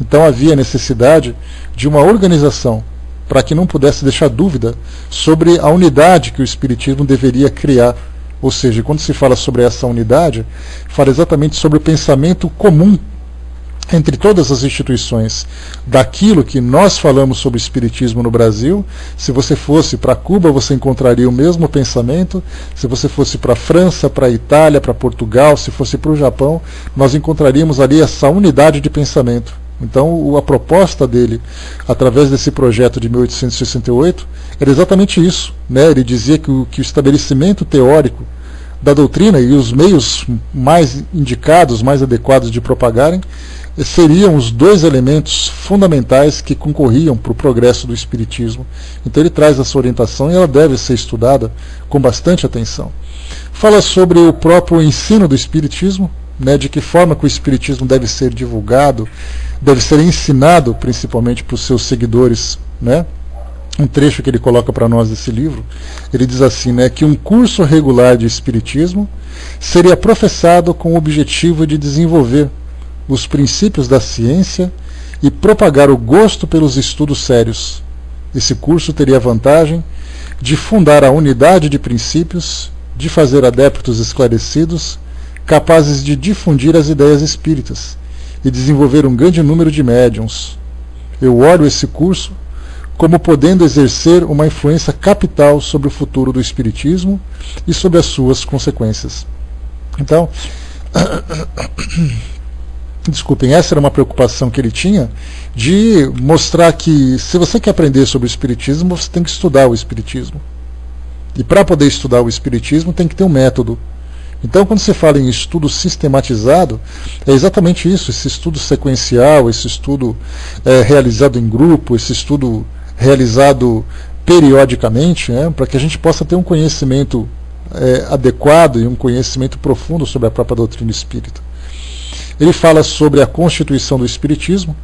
Então havia necessidade de uma organização para que não pudesse deixar dúvida sobre a unidade que o Espiritismo deveria criar. Ou seja, quando se fala sobre essa unidade, fala exatamente sobre o pensamento comum entre todas as instituições. Daquilo que nós falamos sobre o Espiritismo no Brasil, se você fosse para Cuba, você encontraria o mesmo pensamento. Se você fosse para a França, para a Itália, para Portugal, se fosse para o Japão, nós encontraríamos ali essa unidade de pensamento. Então a proposta dele, através desse projeto de 1868, era exatamente isso, né? Ele dizia que o estabelecimento teórico da doutrina e os meios mais indicados, mais adequados de propagarem, seriam os dois elementos fundamentais que concorriam para o progresso do Espiritismo. Então ele traz essa orientação e ela deve ser estudada com bastante atenção. Fala sobre o próprio ensino do Espiritismo, né, de que forma que o Espiritismo deve ser divulgado, deve ser ensinado principalmente para os seus seguidores, né? Um trecho que ele coloca para nós desse livro, ele diz assim, né, que um curso regular de Espiritismo seria professado com o objetivo de desenvolver os princípios da ciência e propagar o gosto pelos estudos sérios. Esse curso teria a vantagem de fundar a unidade de princípios, de fazer adeptos esclarecidos, capazes de difundir as ideias espíritas e desenvolver um grande número de médiuns. Eu olho esse curso como podendo exercer uma influência capital sobre o futuro do espiritismo e sobre as suas consequências. Então, desculpem, essa era uma preocupação que ele tinha, de mostrar que se você quer aprender sobre o espiritismo, você tem que estudar o espiritismo. E para poder estudar o espiritismo tem que ter um método. Então, quando se fala em estudo sistematizado, é exatamente isso, esse estudo sequencial, esse estudo realizado em grupo, esse estudo realizado periodicamente, para que a gente possa ter um conhecimento adequado e um conhecimento profundo sobre a própria doutrina espírita. Ele fala sobre a constituição do espiritismo,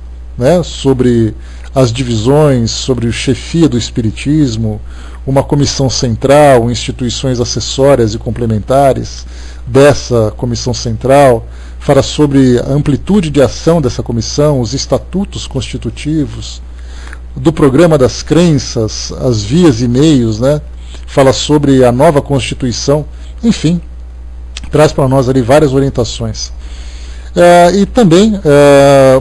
sobre as divisões, sobre a chefia do espiritismo, uma comissão central, instituições acessórias e complementares dessa comissão central, fala sobre a amplitude de ação dessa comissão, os estatutos constitutivos, do programa das crenças, as vias e meios, fala sobre a nova Constituição, enfim, traz para nós ali várias orientações. E também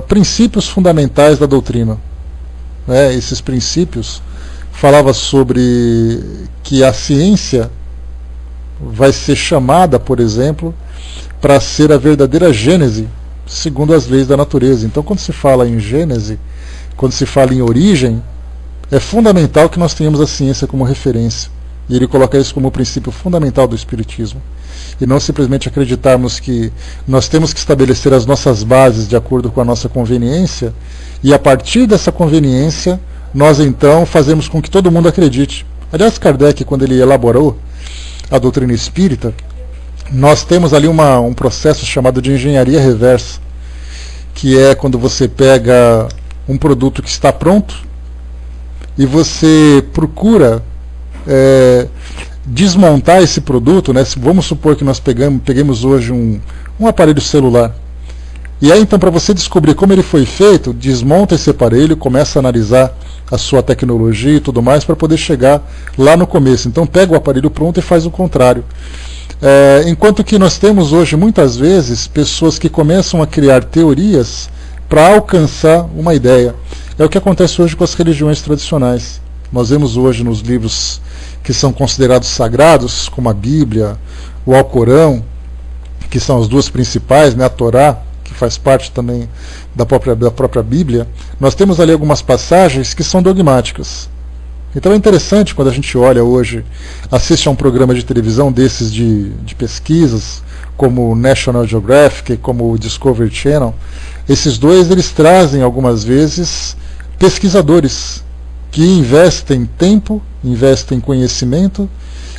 princípios fundamentais da doutrina. Esses princípios falava sobre que a ciência vai ser chamada, por exemplo, para ser a verdadeira gênese, segundo as leis da natureza. Então, quando se fala em gênese, quando se fala em origem, é fundamental que nós tenhamos a ciência como referência. E ele coloca isso como o princípio fundamental do espiritismo. E não simplesmente acreditarmos que nós temos que estabelecer as nossas bases de acordo com a nossa conveniência, e a partir dessa conveniência, nós então fazemos com que todo mundo acredite. Aliás, Kardec, quando ele elaborou a doutrina espírita, nós temos ali um processo chamado de engenharia reversa, que é quando você pega um produto que está pronto e você procura desmontar esse produto, Vamos supor que nós peguemos hoje um aparelho celular. E aí, então, para você descobrir como ele foi feito, desmonta esse aparelho, começa a analisar a sua tecnologia e tudo mais, para poder chegar lá no começo. Então, pega o aparelho pronto e faz o contrário. Enquanto que nós temos hoje, muitas vezes, pessoas que começam a criar teorias para alcançar uma ideia. É o que acontece hoje com as religiões tradicionais. Nós vemos hoje nos livros que são considerados sagrados, como a Bíblia, o Alcorão, que são as duas principais, a Torá, que faz parte também da própria Bíblia, nós temos ali algumas passagens que são dogmáticas. Então é interessante quando a gente olha hoje, assiste a um programa de televisão desses de pesquisas, como o National Geographic, como o Discovery Channel. Esses dois, eles trazem algumas vezes pesquisadores que investem tempo, investem conhecimento,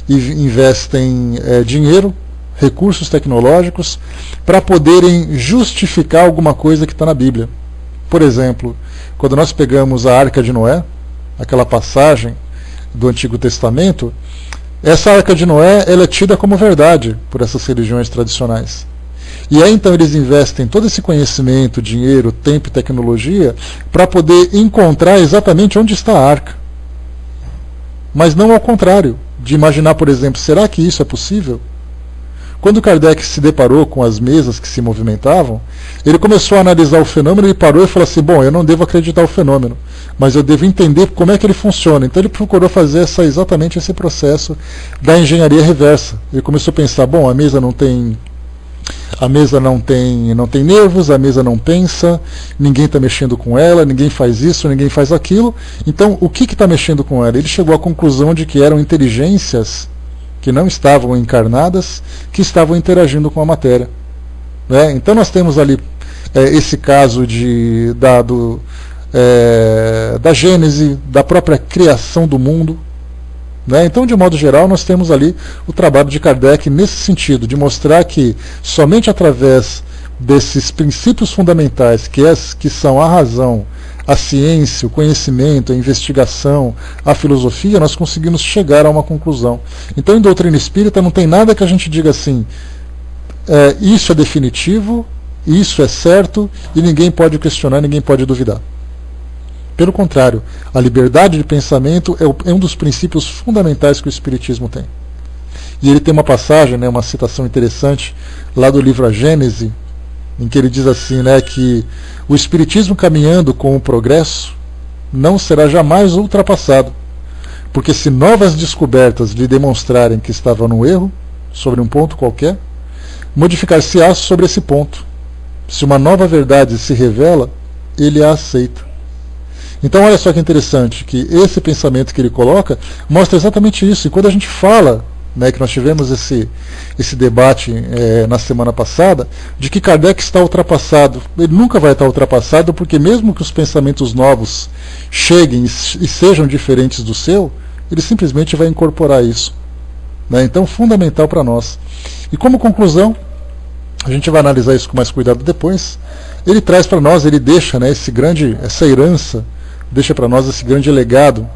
e investem dinheiro, recursos tecnológicos, para poderem justificar alguma coisa que está na Bíblia. Por exemplo, quando nós pegamos a Arca de Noé, aquela passagem do Antigo Testamento, essa Arca de Noé, ela é tida como verdade por essas religiões tradicionais. E aí então eles investem todo esse conhecimento, dinheiro, tempo e tecnologia para poder encontrar exatamente onde está a arca. Mas não ao contrário, de imaginar, por exemplo, será que isso é possível? Quando Kardec se deparou com as mesas que se movimentavam, ele começou a analisar o fenômeno e parou e falou assim, bom, eu não devo acreditar no fenômeno, mas eu devo entender como é que ele funciona. Então ele procurou fazer exatamente esse processo da engenharia reversa. Ele começou a pensar, bom, a mesa não tem nervos, a mesa não pensa, ninguém está mexendo com ela, ninguém faz isso, ninguém faz aquilo. Então, o que está mexendo com ela? Ele chegou à conclusão de que eram inteligências que não estavam encarnadas, que estavam interagindo com a matéria. Então, nós temos ali esse caso da gênese, da própria criação do mundo. Então, de modo geral, nós temos ali o trabalho de Kardec nesse sentido, de mostrar que somente através desses princípios fundamentais, que são a razão, a ciência, o conhecimento, a investigação, a filosofia, nós conseguimos chegar a uma conclusão. Então, em doutrina espírita não tem nada que a gente diga assim, isso é definitivo, isso é certo, e ninguém pode questionar, ninguém pode duvidar. Pelo contrário, a liberdade de pensamento é um dos princípios fundamentais que o Espiritismo tem. E ele tem uma passagem, né, uma citação interessante lá do livro A Gênese, em que ele diz assim, né, que o Espiritismo caminhando com o progresso não será jamais ultrapassado, porque se novas descobertas lhe demonstrarem que estava no erro, sobre um ponto qualquer, modificar-se-á sobre esse ponto. Se uma nova verdade se revela, ele a aceita. Então olha só que interessante, que esse pensamento que ele coloca mostra exatamente isso. E quando a gente fala, né, que nós tivemos esse debate na semana passada, de que Kardec está ultrapassado. Ele nunca vai estar ultrapassado, porque mesmo que os pensamentos novos cheguem e sejam diferentes do seu, ele simplesmente vai incorporar isso. Né? Então, fundamental para nós. E como conclusão, a gente vai analisar isso com mais cuidado depois, ele traz para nós, ele deixa, né, essa herança, deixa para nós esse grande legado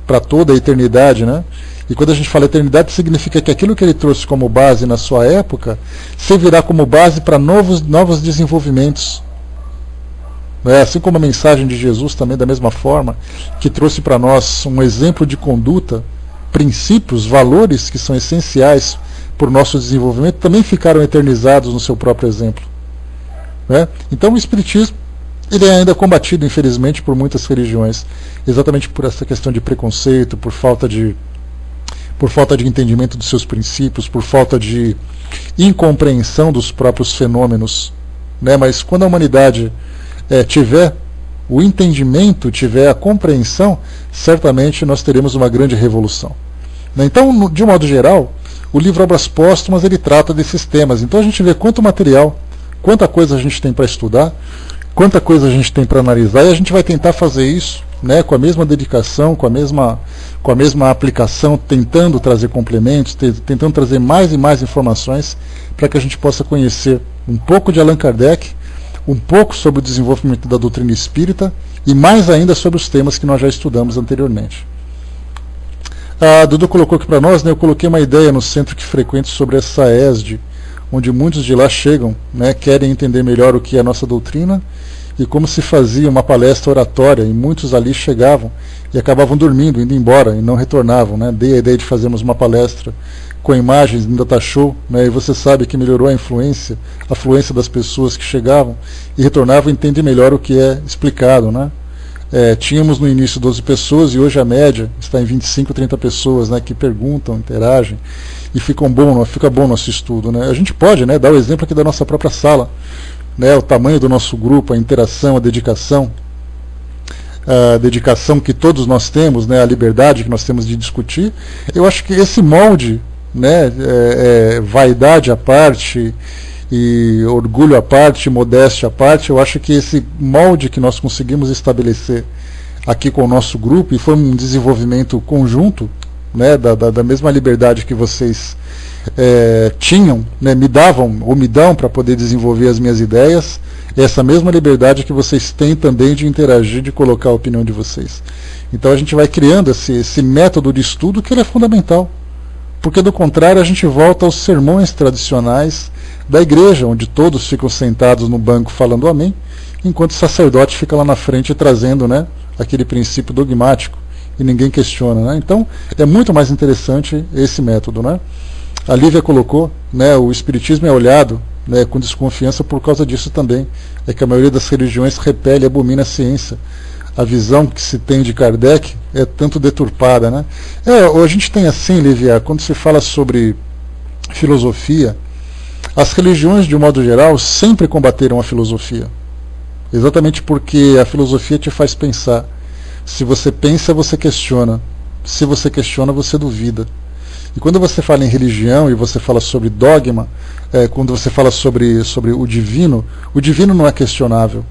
para toda a eternidade, né? E quando a gente fala eternidade, significa que aquilo que ele trouxe como base na sua época servirá como base para novos desenvolvimentos. Assim como a mensagem de Jesus também, da mesma forma, que trouxe para nós um exemplo de conduta, princípios, valores que são essenciais para o nosso desenvolvimento, também ficaram eternizados no seu próprio exemplo. Então o Espiritismo, ele é ainda combatido, infelizmente, por muitas religiões, exatamente por essa questão de preconceito, por falta de entendimento dos seus princípios, por falta de incompreensão dos próprios fenômenos. Mas quando a humanidade tiver o entendimento, tiver a compreensão, certamente nós teremos uma grande revolução. Então, de um modo geral, o livro Obras Póstumas, ele trata desses temas. Então a gente vê quanto material, quanta coisa a gente tem para estudar, quanta coisa a gente tem para analisar, e a gente vai tentar fazer isso, né, com a mesma dedicação, com a mesma aplicação, tentando trazer complementos, tentando trazer mais e mais informações para que a gente possa conhecer um pouco de Allan Kardec, um pouco sobre o desenvolvimento da doutrina espírita e mais ainda sobre os temas que nós já estudamos anteriormente. A Dudu colocou aqui para nós, né, eu coloquei uma ideia no centro que frequento sobre essa ESD, onde muitos de lá chegam, né, querem entender melhor o que é a nossa doutrina e como se fazia uma palestra oratória, e muitos ali chegavam e acabavam dormindo, indo embora e não retornavam. Né? Dei a ideia de fazermos uma palestra com imagens no Data Show, né? E você sabe que melhorou a afluência das pessoas que chegavam e retornavam e entendem melhor o que é explicado. Né? Tínhamos no início 12 pessoas e hoje a média está em 25, 30 pessoas, né, que perguntam, interagem e fica bom nosso estudo. Né? A gente pode, né, dar o exemplo aqui da nossa própria sala, né, o tamanho do nosso grupo, a interação, a dedicação que todos nós temos, né, a liberdade que nós temos de discutir. Eu acho que esse molde, né, vaidade à parte e orgulho à parte, modéstia à parte, eu acho que esse molde que nós conseguimos estabelecer aqui com o nosso grupo, e foi um desenvolvimento conjunto, né, da mesma liberdade que vocês tinham, né, me davam ou me dão para poder desenvolver as minhas ideias, essa mesma liberdade que vocês têm também de interagir, de colocar a opinião de vocês. Então a gente vai criando esse método de estudo que ele é fundamental, porque do contrário a gente volta aos sermões tradicionais da igreja, onde todos ficam sentados no banco falando amém, enquanto o sacerdote fica lá na frente trazendo, né, aquele princípio dogmático e ninguém questiona. Né? Então é muito mais interessante esse método. Né? A Lívia colocou, né, o Espiritismo é olhado, né, com desconfiança por causa disso também. É que a maioria das religiões repele e abomina a ciência. A visão que se tem de Kardec é tanto deturpada. Né? A gente tem assim, Lívia, quando se fala sobre filosofia, as religiões, de um modo geral, sempre combateram a filosofia. Exatamente porque a filosofia te faz pensar. Se você pensa, você questiona. Se você questiona, você duvida. E quando você fala em religião e você fala sobre dogma, quando você fala sobre o divino não é questionável.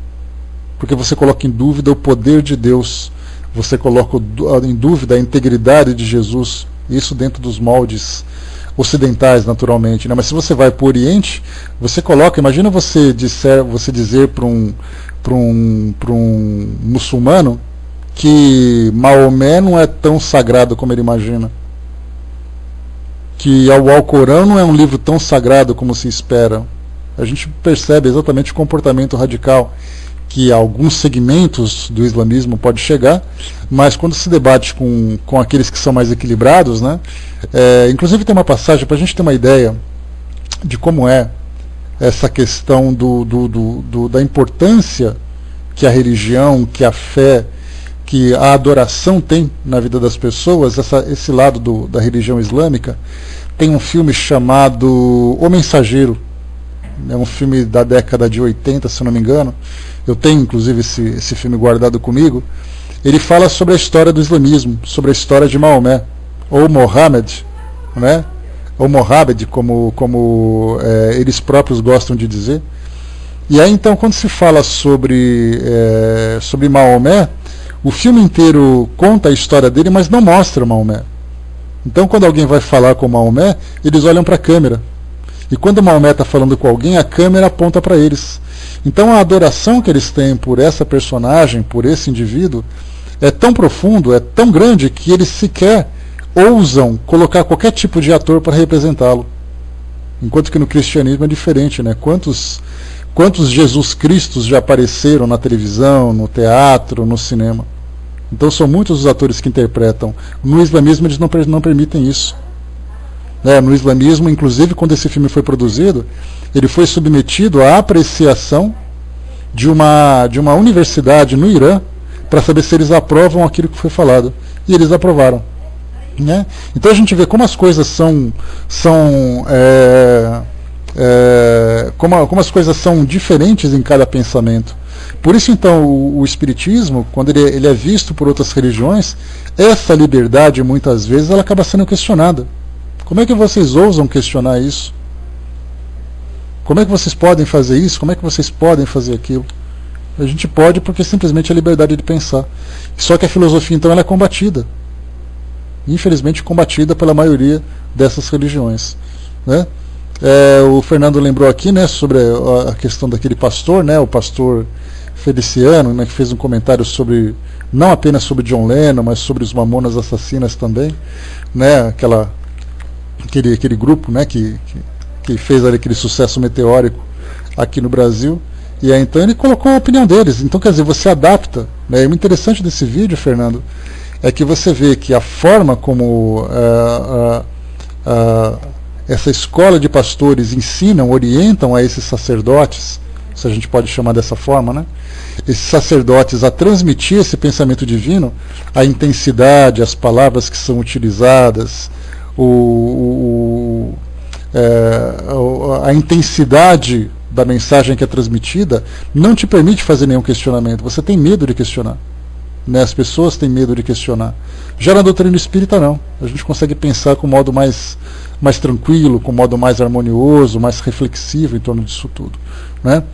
Porque você coloca em dúvida o poder de Deus, você coloca em dúvida a integridade de Jesus, isso dentro dos moldes ocidentais, naturalmente. Né? Mas se você vai para o Oriente, você coloca, imagina você dizer para um muçulmano que Maomé não é tão sagrado como ele imagina, que o Alcorão não é um livro tão sagrado como se espera. A gente percebe exatamente o comportamento radical que alguns segmentos do islamismo pode chegar, mas quando se debate com aqueles que são mais equilibrados, né, inclusive tem uma passagem para a gente ter uma ideia de como é essa questão da importância que a religião, que a fé, que a adoração tem na vida das pessoas, esse lado da religião islâmica. Tem um filme chamado O Mensageiro, é um filme da década de 80, se não me engano. Eu tenho inclusive esse filme guardado comigo. Ele fala sobre a história do islamismo, sobre a história de Maomé, ou Mohammed, né? Ou Mohammed, como eles próprios gostam de dizer. E aí então, quando se fala sobre Maomé, o filme inteiro conta a história dele, mas não mostra Maomé. Então, quando alguém vai falar com Maomé, eles olham para a câmera. E quando Maomé está falando com alguém, a câmera aponta para eles. Então a adoração que eles têm por essa personagem, por esse indivíduo, é tão profundo, é tão grande, que eles sequer ousam colocar qualquer tipo de ator para representá-lo. Enquanto que no cristianismo é diferente, né? Quantos Jesus Cristos já apareceram na televisão, no teatro, no cinema? Então são muitos os atores que interpretam. No islamismo eles não permitem isso. No islamismo, inclusive, quando esse filme foi produzido, ele foi submetido à apreciação de uma universidade no Irã para saber se eles aprovam aquilo que foi falado. E eles aprovaram. Né? Então a gente vê como as coisas como as coisas são diferentes em cada pensamento. Por isso, então, o espiritismo, quando ele é visto por outras religiões, essa liberdade, muitas vezes, ela acaba sendo questionada. Como é que vocês ousam questionar isso? Como é que vocês podem fazer isso? Como é que vocês podem fazer aquilo? A gente pode porque simplesmente é a liberdade de pensar. Só que a filosofia, então, ela é combatida. Infelizmente combatida pela maioria dessas religiões. Né? O Fernando lembrou aqui, né, sobre a questão daquele pastor, né, o pastor Feliciano, né, que fez um comentário sobre, não apenas sobre John Lennon, mas sobre os Mamonas Assassinas também, né, aquele grupo, né, que fez ali aquele sucesso meteórico aqui no Brasil. E aí então ele colocou a opinião deles. Então, quer dizer, você adapta, né? E o interessante desse vídeo, Fernando, é que você vê que a forma como essa escola de pastores ensinam, orientam a esses sacerdotes, se a gente pode chamar dessa forma, né? Esses sacerdotes a transmitir esse pensamento divino, a intensidade, as palavras que são utilizadas, a intensidade da mensagem que é transmitida, não te permite fazer nenhum questionamento. Você tem medo de questionar. Né? As pessoas têm medo de questionar. Já na doutrina espírita, não. A gente consegue pensar com um modo mais tranquilo, com um modo mais harmonioso, mais reflexivo em torno disso tudo. Né?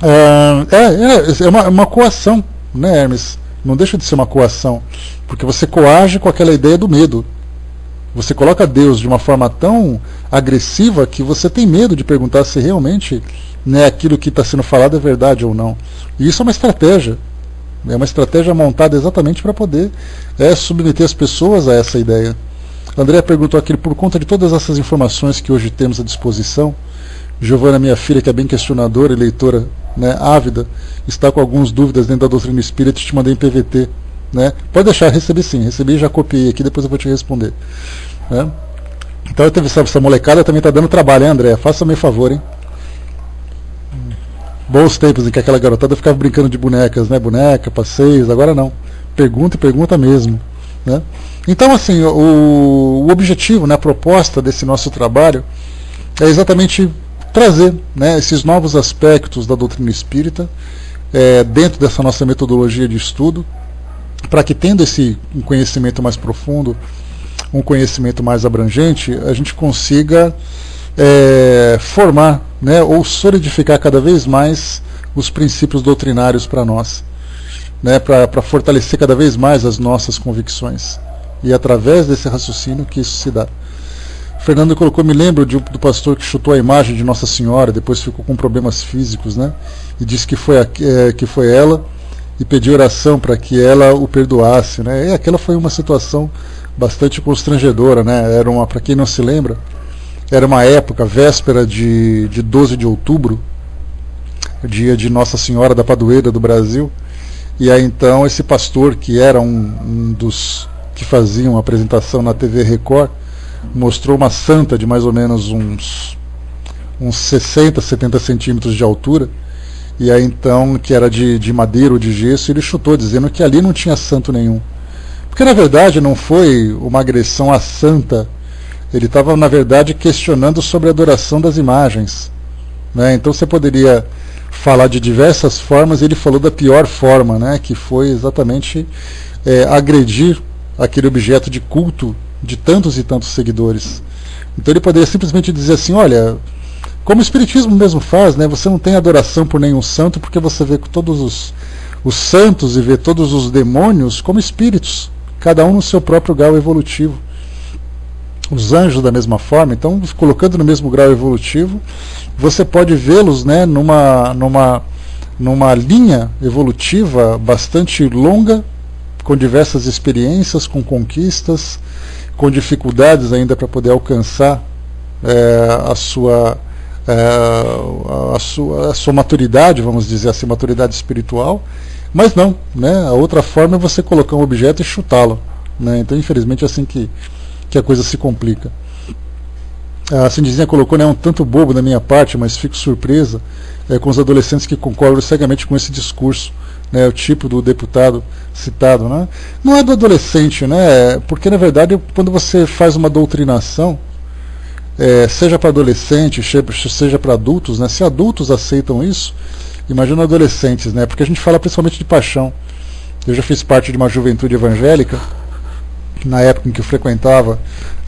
É uma coação, né, Hermes? Não deixa de ser uma coação, porque você coage com aquela ideia do medo. Você coloca Deus de uma forma tão agressiva que você tem medo de perguntar se realmente, né, aquilo que está sendo falado é verdade ou não. E isso é uma estratégia. É uma estratégia montada exatamente para poder submeter as pessoas a essa ideia. André perguntou aqui, por conta de todas essas informações que hoje temos à disposição, Giovana, minha filha, que é bem questionadora e leitora, né, ávida, está com algumas dúvidas dentro da doutrina espírita, te mandei em PVT. Né? Pode deixar, recebi sim, recebi e já copiei aqui, depois eu vou te responder. Né? Então essa molecada também está dando trabalho, hein, André? Faça-me favor, hein? Bons tempos em que aquela garotada ficava brincando de bonecas, né? Boneca, passeios, agora não. Pergunta e pergunta mesmo. Né? Então, assim, o objetivo, né, a proposta desse nosso trabalho é exatamente trazer, né, esses novos aspectos da doutrina espírita dentro dessa nossa metodologia de estudo, para que, tendo um conhecimento mais profundo, um conhecimento mais abrangente, a gente consiga formar, né, ou solidificar cada vez mais os princípios doutrinários para nós, né, para fortalecer cada vez mais as nossas convicções. E através desse raciocínio que isso se dá. Fernando colocou, me lembro do pastor que chutou a imagem de Nossa Senhora, depois ficou com problemas físicos, né, e disse que foi ela, e pediu oração para que ela o perdoasse, né? E aquela foi uma situação bastante constrangedora, né? Para quem não se lembra, era uma época, véspera de 12 de outubro, dia de Nossa Senhora da Padroeira do Brasil. E aí então esse pastor, que era um dos que faziam a apresentação na TV Record, mostrou uma santa de mais ou menos uns 60, 70 centímetros de altura, e aí então, que era de madeira ou de gesso, ele chutou dizendo que ali não tinha santo nenhum. Porque na verdade não foi uma agressão à santa, ele estava na verdade questionando sobre a adoração das imagens, né? Então você poderia falar de diversas formas, ele falou da pior forma, né? Que foi exatamente agredir aquele objeto de culto de tantos e tantos seguidores. Então ele poderia simplesmente dizer assim, olha, como o Espiritismo mesmo faz, né, você não tem adoração por nenhum santo, porque você vê todos os santos e vê todos os demônios como espíritos, cada um no seu próprio grau evolutivo. Os anjos da mesma forma, então colocando no mesmo grau evolutivo, você pode vê-los, né, numa linha evolutiva bastante longa, com diversas experiências, com conquistas, com dificuldades ainda para poder alcançar a sua maturidade, vamos dizer assim, maturidade espiritual, mas não, né? A outra forma é você colocar um objeto e chutá-lo, né? Então infelizmente é assim que a coisa se complica. A Cindizinha colocou, né, um tanto bobo da minha parte, mas fico surpresa com os adolescentes que concordam cegamente com esse discurso, né, o tipo do deputado citado, né? Não é do adolescente, né? Porque na verdade quando você faz uma doutrinação, seja para adolescente, seja para adultos, né? Se adultos aceitam isso, imagina adolescentes, né? Porque a gente fala principalmente de paixão. Eu já fiz parte de uma juventude evangélica, na época em que eu frequentava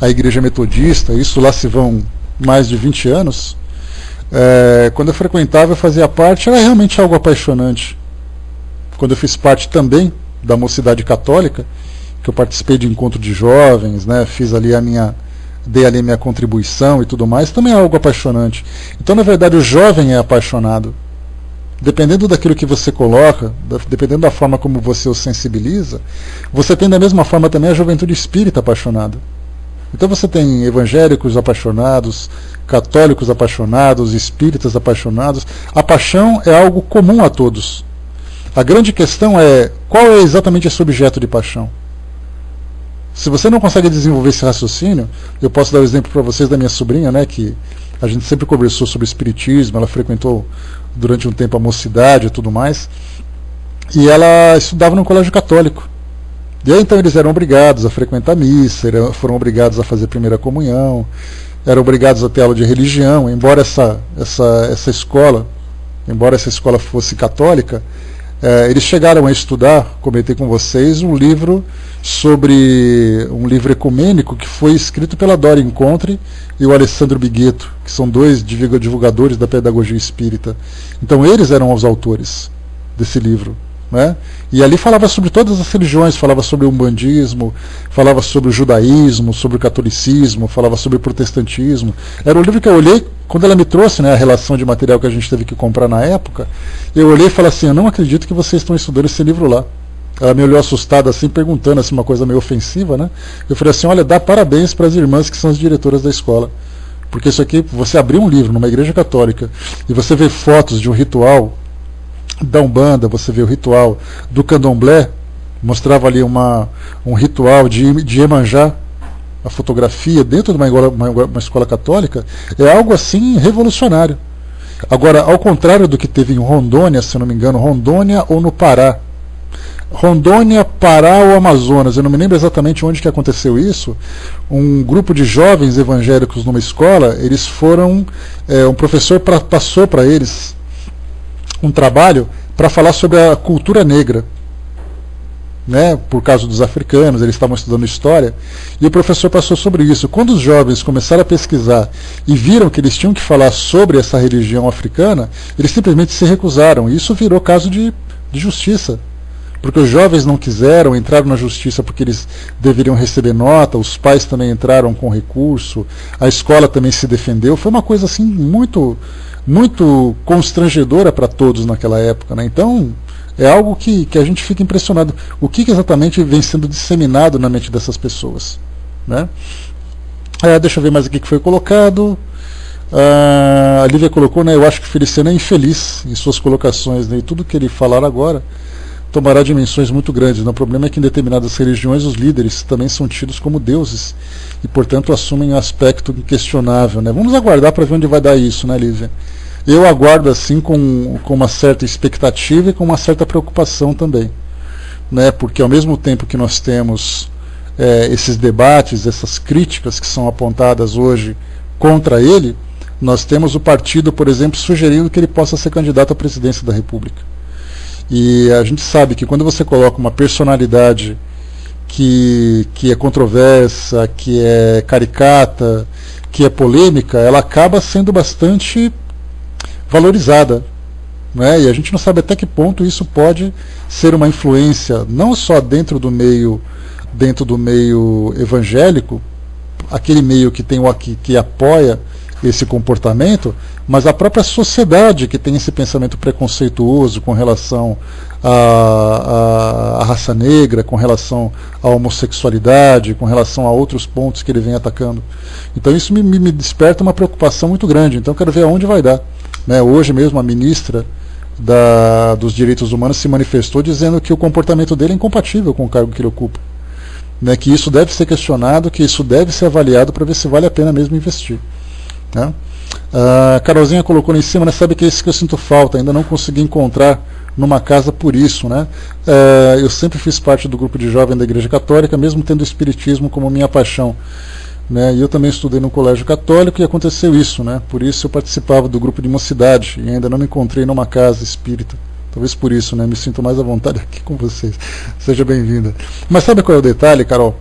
a igreja metodista, isso lá se vão mais de 20 anos. Quando eu frequentava, eu fazia parte, era realmente algo apaixonante. Quando eu fiz parte também da mocidade católica, que eu participei de encontro de jovens, né? Dei ali a minha contribuição e tudo mais, também é algo apaixonante. Então, na verdade, o jovem é apaixonado. Dependendo daquilo que você coloca, dependendo da forma como você o sensibiliza, você tem da mesma forma também a juventude espírita apaixonada. Então você tem evangélicos apaixonados, católicos apaixonados, espíritas apaixonados. A paixão é algo comum a todos. A grande questão é, qual é exatamente esse objeto de paixão? Se você não consegue desenvolver esse raciocínio, eu posso dar o exemplo para vocês da minha sobrinha, né, que a gente sempre conversou sobre espiritismo, ela frequentou durante um tempo a mocidade e tudo mais, e ela estudava num colégio católico. E aí então eles eram obrigados a frequentar a missa, foram obrigados a fazer primeira comunhão, eram obrigados a ter aula de religião, embora essa escola fosse católica, eles chegaram a estudar, comentei com vocês, um livro ecumênico que foi escrito pela Dora Encontre e o Alessandro Bigueto, que são dois divulgadores da pedagogia espírita. Então eles eram os autores desse livro, né? E ali falava sobre todas as religiões, falava sobre o umbandismo, falava sobre o judaísmo, sobre o catolicismo, falava sobre o protestantismo. Era um livro que eu olhei, quando ela me trouxe, né, a relação de material que a gente teve que comprar na época, eu olhei e falei assim, eu não acredito que vocês estão estudando esse livro lá. Ela me olhou assustada assim, perguntando assim, uma coisa meio ofensiva, né? Eu falei assim, olha, dá parabéns para as irmãs que são as diretoras da escola. Porque isso aqui, você abrir um livro numa igreja católica e você vê fotos de um ritual da Umbanda, você vê o ritual do Candomblé, mostrava ali um ritual de Iemanjá, a fotografia dentro de uma escola católica, é algo assim revolucionário. Agora, ao contrário do que teve em Rondônia, se eu não me engano, Rondônia ou no Pará, Rondônia, Pará ou Amazonas, eu não me lembro exatamente onde que aconteceu isso, um grupo de jovens evangélicos numa escola, eles foram, um professor passou para eles um trabalho para falar sobre a cultura negra, né, por causa dos africanos, eles estavam estudando história, e o professor passou sobre isso. Quando os jovens começaram a pesquisar e viram que eles tinham que falar sobre essa religião africana, eles simplesmente se recusaram, e isso virou caso de justiça, porque os jovens não quiseram, entraram na justiça porque eles deveriam receber nota, os pais também entraram com recurso, a escola também se defendeu, foi uma coisa assim muito, muito constrangedora para todos naquela época, né? Então é algo que a gente fica impressionado, o que exatamente vem sendo disseminado na mente dessas pessoas, né? Deixa eu ver mais aqui que foi colocado. A Lívia colocou, né, eu acho que Feliciano é infeliz em suas colocações, né, e tudo que ele falar agora tomará dimensões muito grandes. O problema é que em determinadas religiões os líderes também são tidos como deuses e, portanto, assumem um aspecto inquestionável. Né? Vamos aguardar para ver onde vai dar isso, né, Lívia? Eu aguardo assim com uma certa expectativa e com uma certa preocupação também. Né? Porque ao mesmo tempo que nós temos esses debates, essas críticas que são apontadas hoje contra ele, nós temos o partido, por exemplo, sugerindo que ele possa ser candidato à presidência da República. E a gente sabe que quando você coloca uma personalidade que é controversa, que é caricata, que é polêmica, ela acaba sendo bastante valorizada. Né? E a gente não sabe até que ponto isso pode ser uma influência, não só dentro do meio evangélico, aquele meio que tem que apoia esse comportamento, mas a própria sociedade que tem esse pensamento preconceituoso com relação à raça negra, com relação à homossexualidade, com relação a outros pontos que ele vem atacando. Então isso me desperta uma preocupação muito grande. Então eu quero ver aonde vai dar. Né? Hoje mesmo a ministra dos Direitos Humanos se manifestou dizendo que o comportamento dele é incompatível com o cargo que ele ocupa. Né? Que isso deve ser questionado, que isso deve ser avaliado para ver se vale a pena mesmo investir. Né? A Carolzinha colocou lá em cima, né, sabe que é isso que eu sinto falta, ainda não consegui encontrar numa casa por isso. Né? Eu sempre fiz parte do grupo de jovem da Igreja Católica, mesmo tendo o Espiritismo como minha paixão. Né? E eu também estudei no colégio católico e aconteceu isso. Né? Por isso eu participava do grupo de mocidade e ainda não me encontrei numa casa espírita. Talvez por isso, né? Me sinto mais à vontade aqui com vocês. Seja bem-vinda. Mas sabe qual é o detalhe, Carol?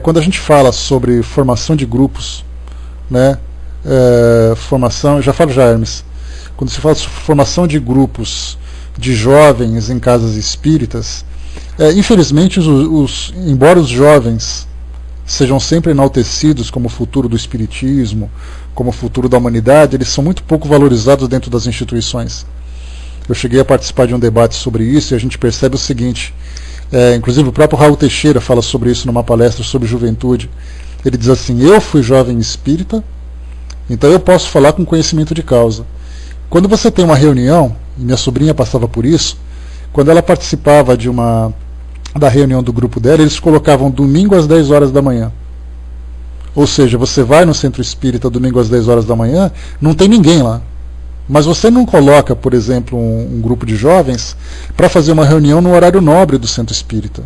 Quando a gente fala sobre formação de grupos, né? Formação, já falo já, Hermes, quando se fala sobre formação de grupos de jovens em casas espíritas, infelizmente, embora os jovens sejam sempre enaltecidos como o futuro do espiritismo, como o futuro da humanidade, eles são muito pouco valorizados dentro das instituições. Eu cheguei a participar de um debate sobre isso e a gente percebe o seguinte, inclusive o próprio Raul Teixeira fala sobre isso numa palestra sobre juventude. Ele diz assim, eu fui jovem espírita, então eu posso falar com conhecimento de causa. Quando você tem uma reunião, e minha sobrinha passava por isso, quando ela participava da reunião do grupo dela, eles colocavam domingo às 10 horas da manhã. Ou seja, você vai no centro espírita domingo às 10 horas da manhã, não tem ninguém lá. Mas você não coloca, por exemplo, um grupo de jovens para fazer uma reunião no horário nobre do centro espírita,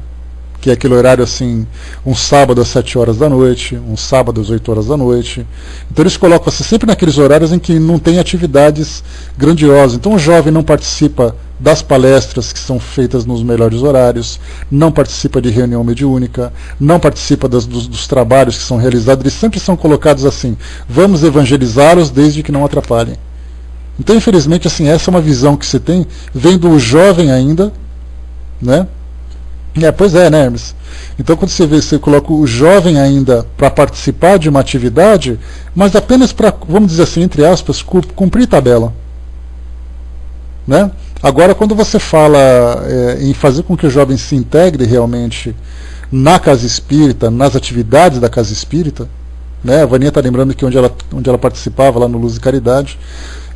que é aquele horário assim, um sábado às 7 horas da noite, um sábado às 8 horas da noite. Então eles colocam você sempre naqueles horários em que não tem atividades grandiosas. Então o jovem não participa das palestras que são feitas nos melhores horários, não participa de reunião mediúnica, não participa dos trabalhos que são realizados. Eles sempre são colocados assim, vamos evangelizá-los desde que não atrapalhem. Então, infelizmente, assim, essa é uma visão que você tem, vendo o jovem ainda, né? Pois é, né, Hermes? Então, quando você coloca o jovem ainda para participar de uma atividade, mas apenas para, vamos dizer assim, entre aspas, cumprir tabela. Né? Agora, quando você fala em fazer com que o jovem se integre realmente na casa espírita, nas atividades da casa espírita, né? A Vaninha está lembrando que onde ela participava, lá no Luz e Caridade,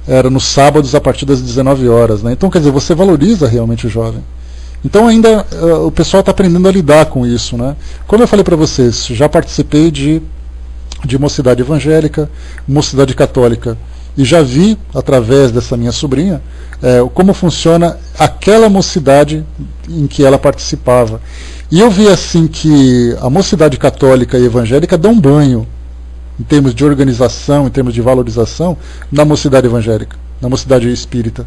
era nos sábados a partir das 19 horas. Né? Então, quer dizer, você valoriza realmente o jovem. Então ainda o pessoal está aprendendo a lidar com isso. Né? Como eu falei para vocês, já participei de mocidade evangélica, mocidade católica, e já vi, através dessa minha sobrinha, como funciona aquela mocidade em que ela participava. E eu vi assim que a mocidade católica e evangélica dão banho, em termos de organização, em termos de valorização, na mocidade evangélica, na mocidade espírita.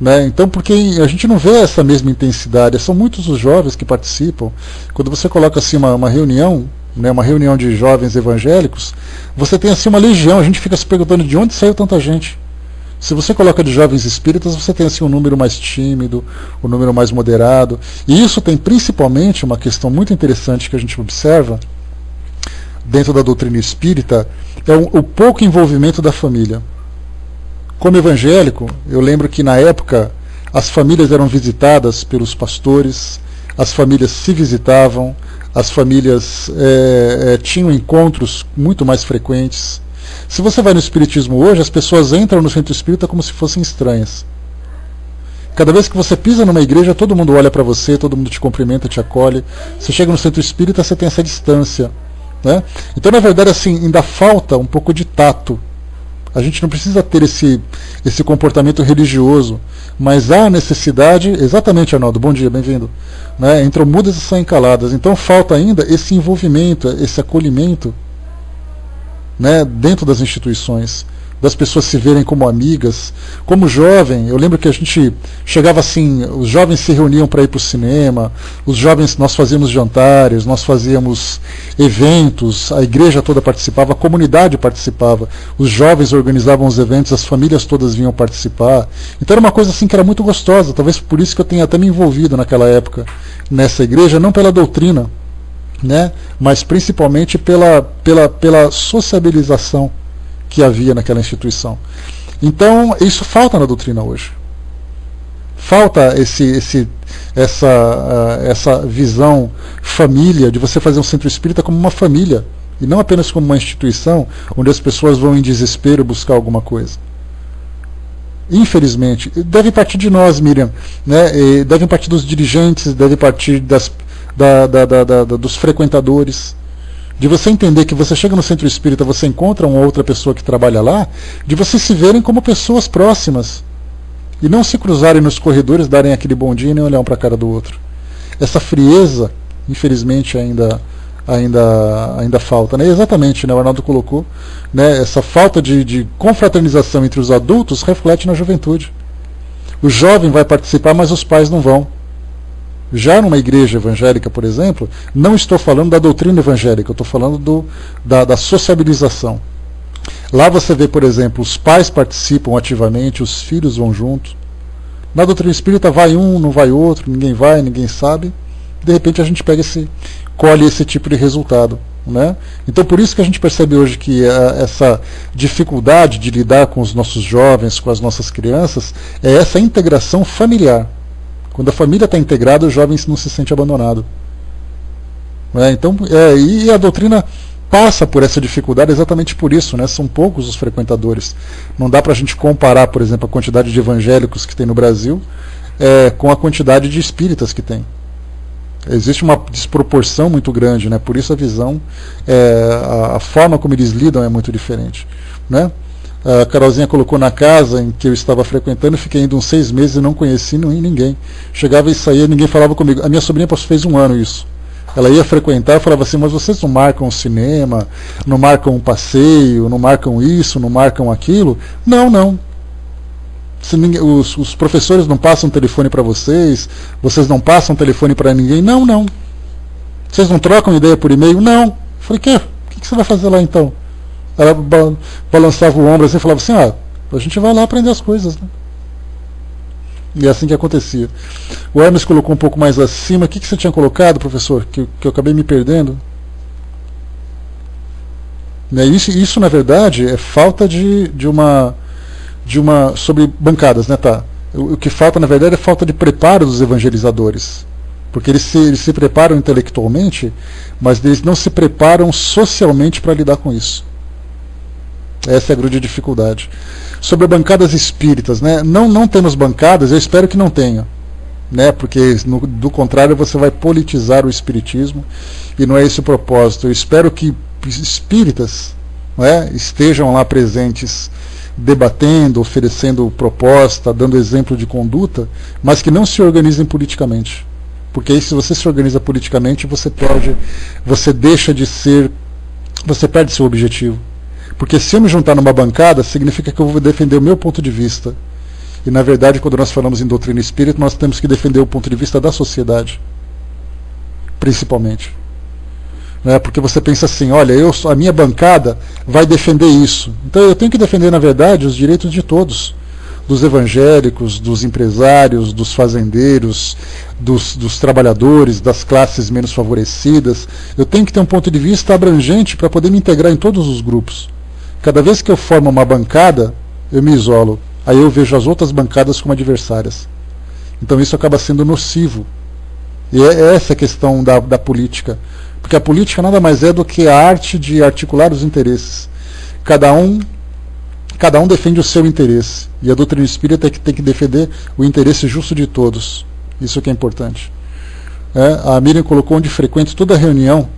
Né? Então, porque a gente não vê essa mesma intensidade, são muitos os jovens que participam. Quando você coloca assim uma reunião, né, uma reunião de jovens evangélicos, você tem assim uma legião, a gente fica se perguntando de onde saiu tanta gente. Se você coloca de jovens espíritas, você tem assim um número mais tímido, um número mais moderado. E isso tem principalmente uma questão muito interessante que a gente observa dentro da doutrina espírita, é o pouco envolvimento da família. Como evangélico, eu lembro que na época as famílias eram visitadas pelos pastores, as famílias se visitavam, as famílias tinham encontros muito mais frequentes. Se você vai no espiritismo hoje, as pessoas entram no centro espírita como se fossem estranhas. Cada vez que você pisa numa igreja, todo mundo olha para você, todo mundo te cumprimenta, te acolhe. Você chega no centro espírita, você tem essa distância, né? Então, na verdade, assim, ainda falta um pouco de tato. A gente não precisa ter esse comportamento religioso, mas há necessidade, exatamente, Arnaldo, bom dia, bem-vindo, né? Entram mudas e saem caladas. Então falta ainda esse envolvimento, esse acolhimento, né, dentro das instituições, das pessoas se verem como amigas. Como jovem, eu lembro que a gente chegava assim, os jovens se reuniam para ir para o cinema, os jovens, nós fazíamos jantares, nós fazíamos eventos, a igreja toda participava, a comunidade participava, os jovens organizavam os eventos, as famílias todas vinham participar. Então era uma coisa assim que era muito gostosa, talvez por isso que eu tenha até me envolvido naquela época nessa igreja, não pela doutrina, né, mas principalmente pela sociabilização que havia naquela instituição. Então, isso falta na doutrina hoje. Falta essa visão família, de você fazer um centro espírita como uma família, e não apenas como uma instituição onde as pessoas vão em desespero buscar alguma coisa. Infelizmente, deve partir de nós, Miriam, né? Devem partir dos dirigentes, deve partir dos frequentadores, de você entender que você chega no centro espírita, você encontra uma outra pessoa que trabalha lá, de vocês se verem como pessoas próximas e não se cruzarem nos corredores, darem aquele bom dia e nem olhar um para a cara do outro. Essa frieza, infelizmente, ainda falta, né? Exatamente, né? O Arnaldo colocou, né? Essa falta de confraternização entre os adultos reflete na juventude. O jovem vai participar, mas os pais não vão. Já numa igreja evangélica, por exemplo, não estou falando da doutrina evangélica, eu estou falando da sociabilização. Lá você vê, por exemplo, os pais participam ativamente, os filhos vão junto. Na doutrina espírita vai um, não vai outro, ninguém vai, ninguém sabe. De repente a gente colhe esse tipo de resultado, né? Então por isso que a gente percebe hoje que essa dificuldade de lidar com os nossos jovens, com as nossas crianças, é essa integração familiar. Quando a família está integrada, o jovem não se sente abandonado. Então, e a doutrina passa por essa dificuldade exatamente por isso, né? São poucos os frequentadores. Não dá para a gente comparar, por exemplo, a quantidade de evangélicos que tem no Brasil com a quantidade de espíritas que tem. Existe uma desproporção muito grande, né? Por isso a visão, a forma como eles lidam é muito diferente, né? A Carolzinha colocou na casa em que eu estava frequentando, fiquei indo uns 6 meses e não conheci ninguém. Chegava e saía, ninguém falava comigo. A minha sobrinha fez 1 ano isso. Ela ia frequentar e falava assim, mas vocês não marcam um cinema, não marcam um passeio, não marcam isso, não marcam aquilo? Não. Os professores não passam telefone para vocês não passam telefone para ninguém? Não. Vocês não trocam ideia por e-mail? Não. Falei, o que você vai fazer lá então? Ela balançava o ombro assim e falava assim, a gente vai lá aprender as coisas, né? E é assim que acontecia. O Hermes colocou um pouco mais acima. O que você tinha colocado, professor? Que eu acabei me perdendo. Isso na verdade, é falta de uma sobre bancadas, né, tá? O que falta, na verdade, é falta de preparo dos evangelizadores. Porque eles se preparam intelectualmente, mas eles não se preparam socialmente para lidar com isso. Essa é a grande dificuldade. Sobre bancadas espíritas, né? Não temos bancadas, eu espero que não tenha, né? Porque do contrário você vai politizar o espiritismo e não é esse o propósito. Eu espero que espíritas, né, estejam lá presentes, debatendo, oferecendo proposta, dando exemplo de conduta, mas que não se organizem politicamente. Porque aí, se você se organiza politicamente, você perde seu objetivo. Porque se eu me juntar numa bancada, significa que eu vou defender o meu ponto de vista. E na verdade, quando nós falamos em doutrina espírita, nós temos que defender o ponto de vista da sociedade, principalmente. Porque você pensa assim, olha, a minha bancada vai defender isso. Então eu tenho que defender, na verdade, os direitos de todos. Dos evangélicos, dos empresários, dos fazendeiros, dos trabalhadores, das classes menos favorecidas. Eu tenho que ter um ponto de vista abrangente para poder me integrar em todos os grupos. Cada vez que eu formo uma bancada, eu me isolo. Aí eu vejo as outras bancadas como adversárias. Então isso acaba sendo nocivo. E é essa a questão da política. Porque a política nada mais é do que a arte de articular os interesses. cada um defende o seu interesse, e a doutrina espírita tem que defender o interesse justo de todos. Isso que é importante. A Miriam colocou onde frequento toda reunião,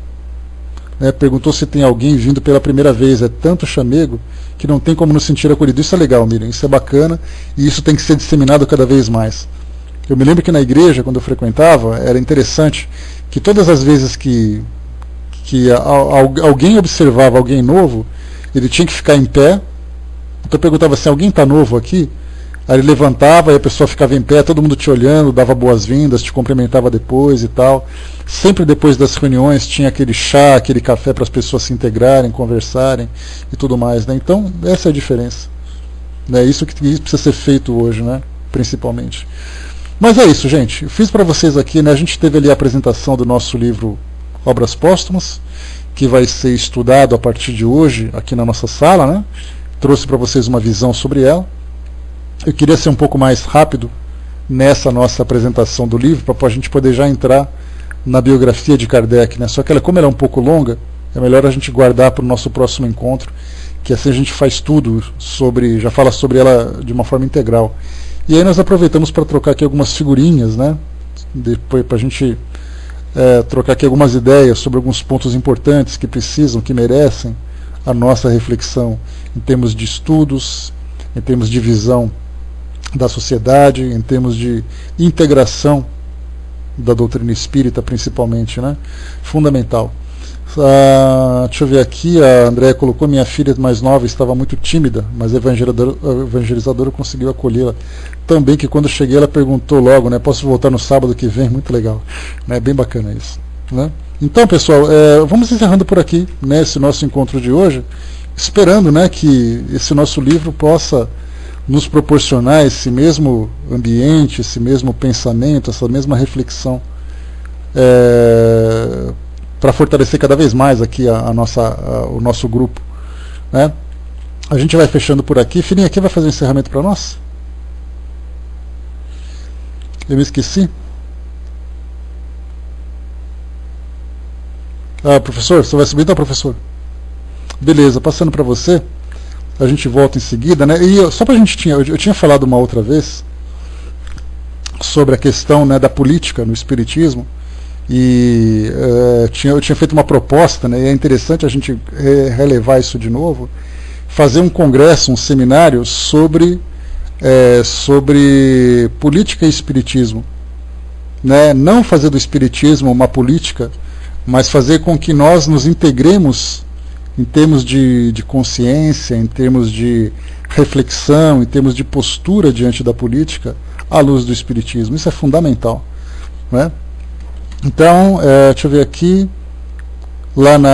perguntou se tem alguém vindo pela primeira vez. É tanto chamego que não tem como nos sentir acolhido. Isso é legal, Miriam, isso é bacana, e isso tem que ser disseminado cada vez mais. Eu me lembro que na igreja, quando eu frequentava, era interessante que todas as vezes que alguém observava alguém novo, ele tinha que ficar em pé. Então eu perguntava assim: alguém está novo aqui? Aí ele levantava e a pessoa ficava em pé, todo mundo te olhando, dava boas-vindas, te cumprimentava depois e tal. Sempre depois das reuniões tinha aquele chá, aquele café para as pessoas se integrarem, conversarem e tudo mais, né? Então essa é a diferença, né? Isso que precisa ser feito hoje, né? Principalmente. Mas é isso, gente. Eu fiz para vocês aqui, né? A gente teve ali a apresentação do nosso livro Obras Póstumas, que vai ser estudado a partir de hoje aqui na nossa sala, né? Trouxe para vocês uma visão sobre ela. Eu queria ser um pouco mais rápido nessa nossa apresentação do livro, para a gente poder já entrar na biografia de Kardec, né? Só que como ela é um pouco longa, é melhor a gente guardar para o nosso próximo encontro, que assim a gente faz tudo sobre, já fala sobre ela de uma forma integral. E aí nós aproveitamos para trocar aqui algumas figurinhas, né? Depois para a gente trocar aqui algumas ideias sobre alguns pontos importantes que precisam, que merecem a nossa reflexão em termos de estudos, em termos de visão da sociedade, em termos de integração da doutrina espírita, principalmente, né? Fundamental. Deixa eu ver aqui, a Andréa colocou: minha filha mais nova estava muito tímida, mas a evangelizadora conseguiu acolhê-la também, que quando cheguei ela perguntou logo, né? Posso voltar no sábado que vem? Muito legal, né? Bem bacana isso, né? Então, pessoal, vamos encerrando por aqui, né, esse nosso encontro de hoje, esperando, né, que esse nosso livro possa nos proporcionar esse mesmo ambiente, esse mesmo pensamento, essa mesma reflexão, para fortalecer cada vez mais aqui o nosso grupo, né? A gente vai fechando por aqui. Filhinha, aqui vai fazer um encerramento para nós? Eu me esqueci. Professor, você vai subir então, professor? Beleza, passando para você. A gente volta em seguida, né? E só para a gente eu tinha falado uma outra vez sobre a questão, né, da política no espiritismo, e eu tinha feito uma proposta, né? E é interessante a gente relevar isso de novo, fazer um congresso, um seminário sobre política e espiritismo, né? Não fazer do espiritismo uma política, mas fazer com que nós nos integremos em termos de consciência, em termos de reflexão, em termos de postura diante da política, à luz do espiritismo. Isso é fundamental, né? Então, deixa eu ver aqui, lá na